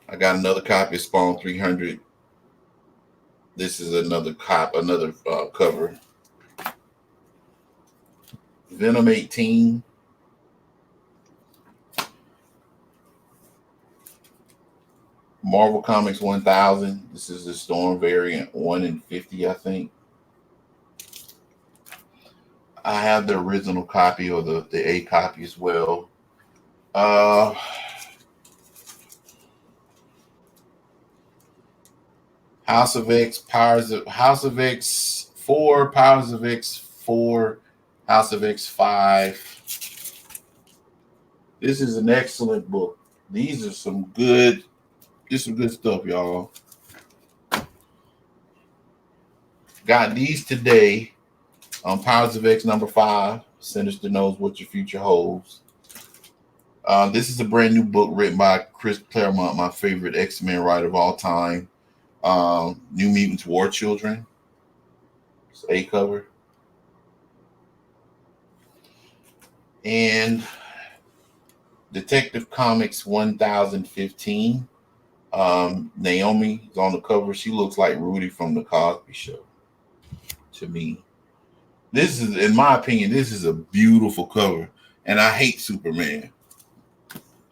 I got another copy of Spawn 300. This is another cover. Venom 18. Marvel Comics 1000. This is the Storm variant 1 in 50, I think. I have the original copy or the A copy as well. House of X 4, Powers of X 4, House of X 5. This is an excellent book. These are some good stuff, y'all. Got these today on Powers of X number 5. Sinister Knows What Your Future Holds. This is a brand new book written by Chris Claremont, my favorite X-Men writer of all time. New Mutants War Children. It's A cover. And Detective Comics 1015. Naomi is on the cover. She looks like Rudy from the Cosby Show to me. This is, in my opinion, this is a beautiful cover. And I hate Superman.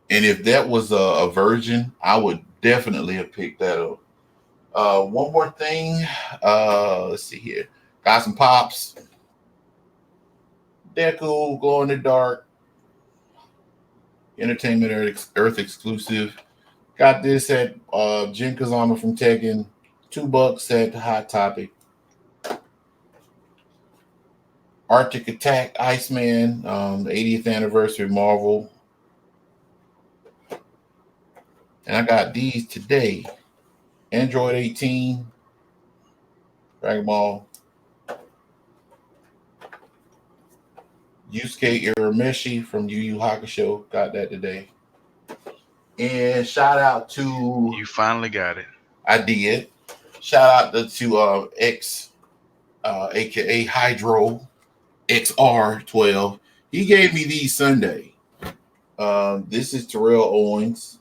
And if that was a virgin, I would definitely have picked that up. One more thing. Let's see here. Got some pops. They're cool. Glow in the dark. Entertainment Earth exclusive. Got this at Jin Kazama from Tekken. $2 at Hot Topic. Arctic Attack Iceman, 80th anniversary Marvel. And I got these today. Android 18, Dragon Ball. Yusuke Urameshi from Yu Yu Hakusho got that today. And shout out to You finally got it. I did. Shout out to X, aka Hydro XR12. He gave me these Sunday. This is Terrell Owens,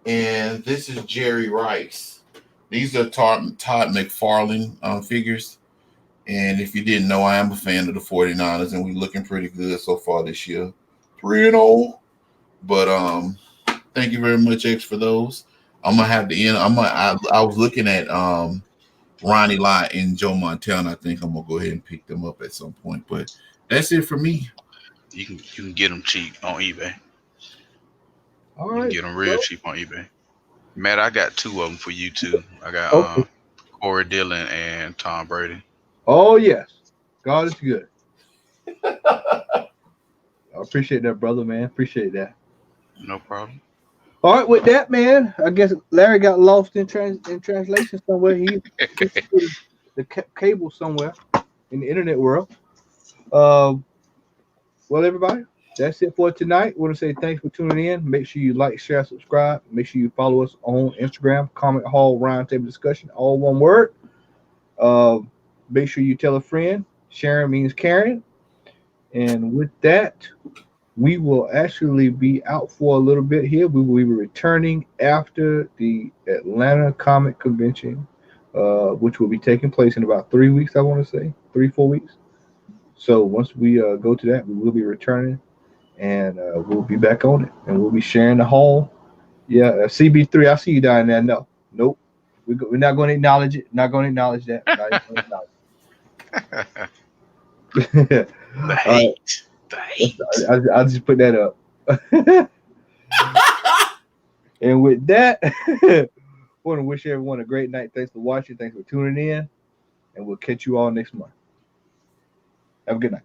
and this is Jerry Rice. These are Todd McFarlane figures. And if you didn't know, I am a fan of the 49ers, and we're looking pretty good so far this year. 3-0. But thank you very much, X, for those. I'm gonna have the end. I was looking at Ronnie Lott and Joe Montana. I think I'm gonna go ahead and pick them up at some point. But that's it for me. You can get them cheap on eBay. All You right. can get them real cheap on eBay. Matt, I got two of them for you too. I got Okay. Corey Dillon and Tom Brady. Oh yes, God is good. I appreciate that, brother, man. Appreciate that. No problem. All right, with that, man, I guess Larry got lost in translation somewhere. He put the cable somewhere in the internet world. Well, everybody, that's it for tonight. I want to say thanks for tuning in. Make sure you like, share, subscribe. Make sure you follow us on Instagram, Comment Hall Roundtable Discussion, all one word. Make sure you tell a friend. Sharing means caring. And with that, we will actually be out for a little bit here. We will be returning after the Atlanta Comic Convention, which will be taking place in about 3 weeks, I want to say, 3-4 weeks. So once we go to that, we will be returning, and we'll be back on it, and we'll be sharing the hall. Yeah, CB3, I see you down there. No, nope. We're not going to acknowledge it. Not going to acknowledge that. Not even going to acknowledge it. The hate. The hate. I'll just put that up. And with that, I want to wish everyone a great night. Thanks for watching. Thanks for tuning in. And we'll catch you all next month. Have a good night.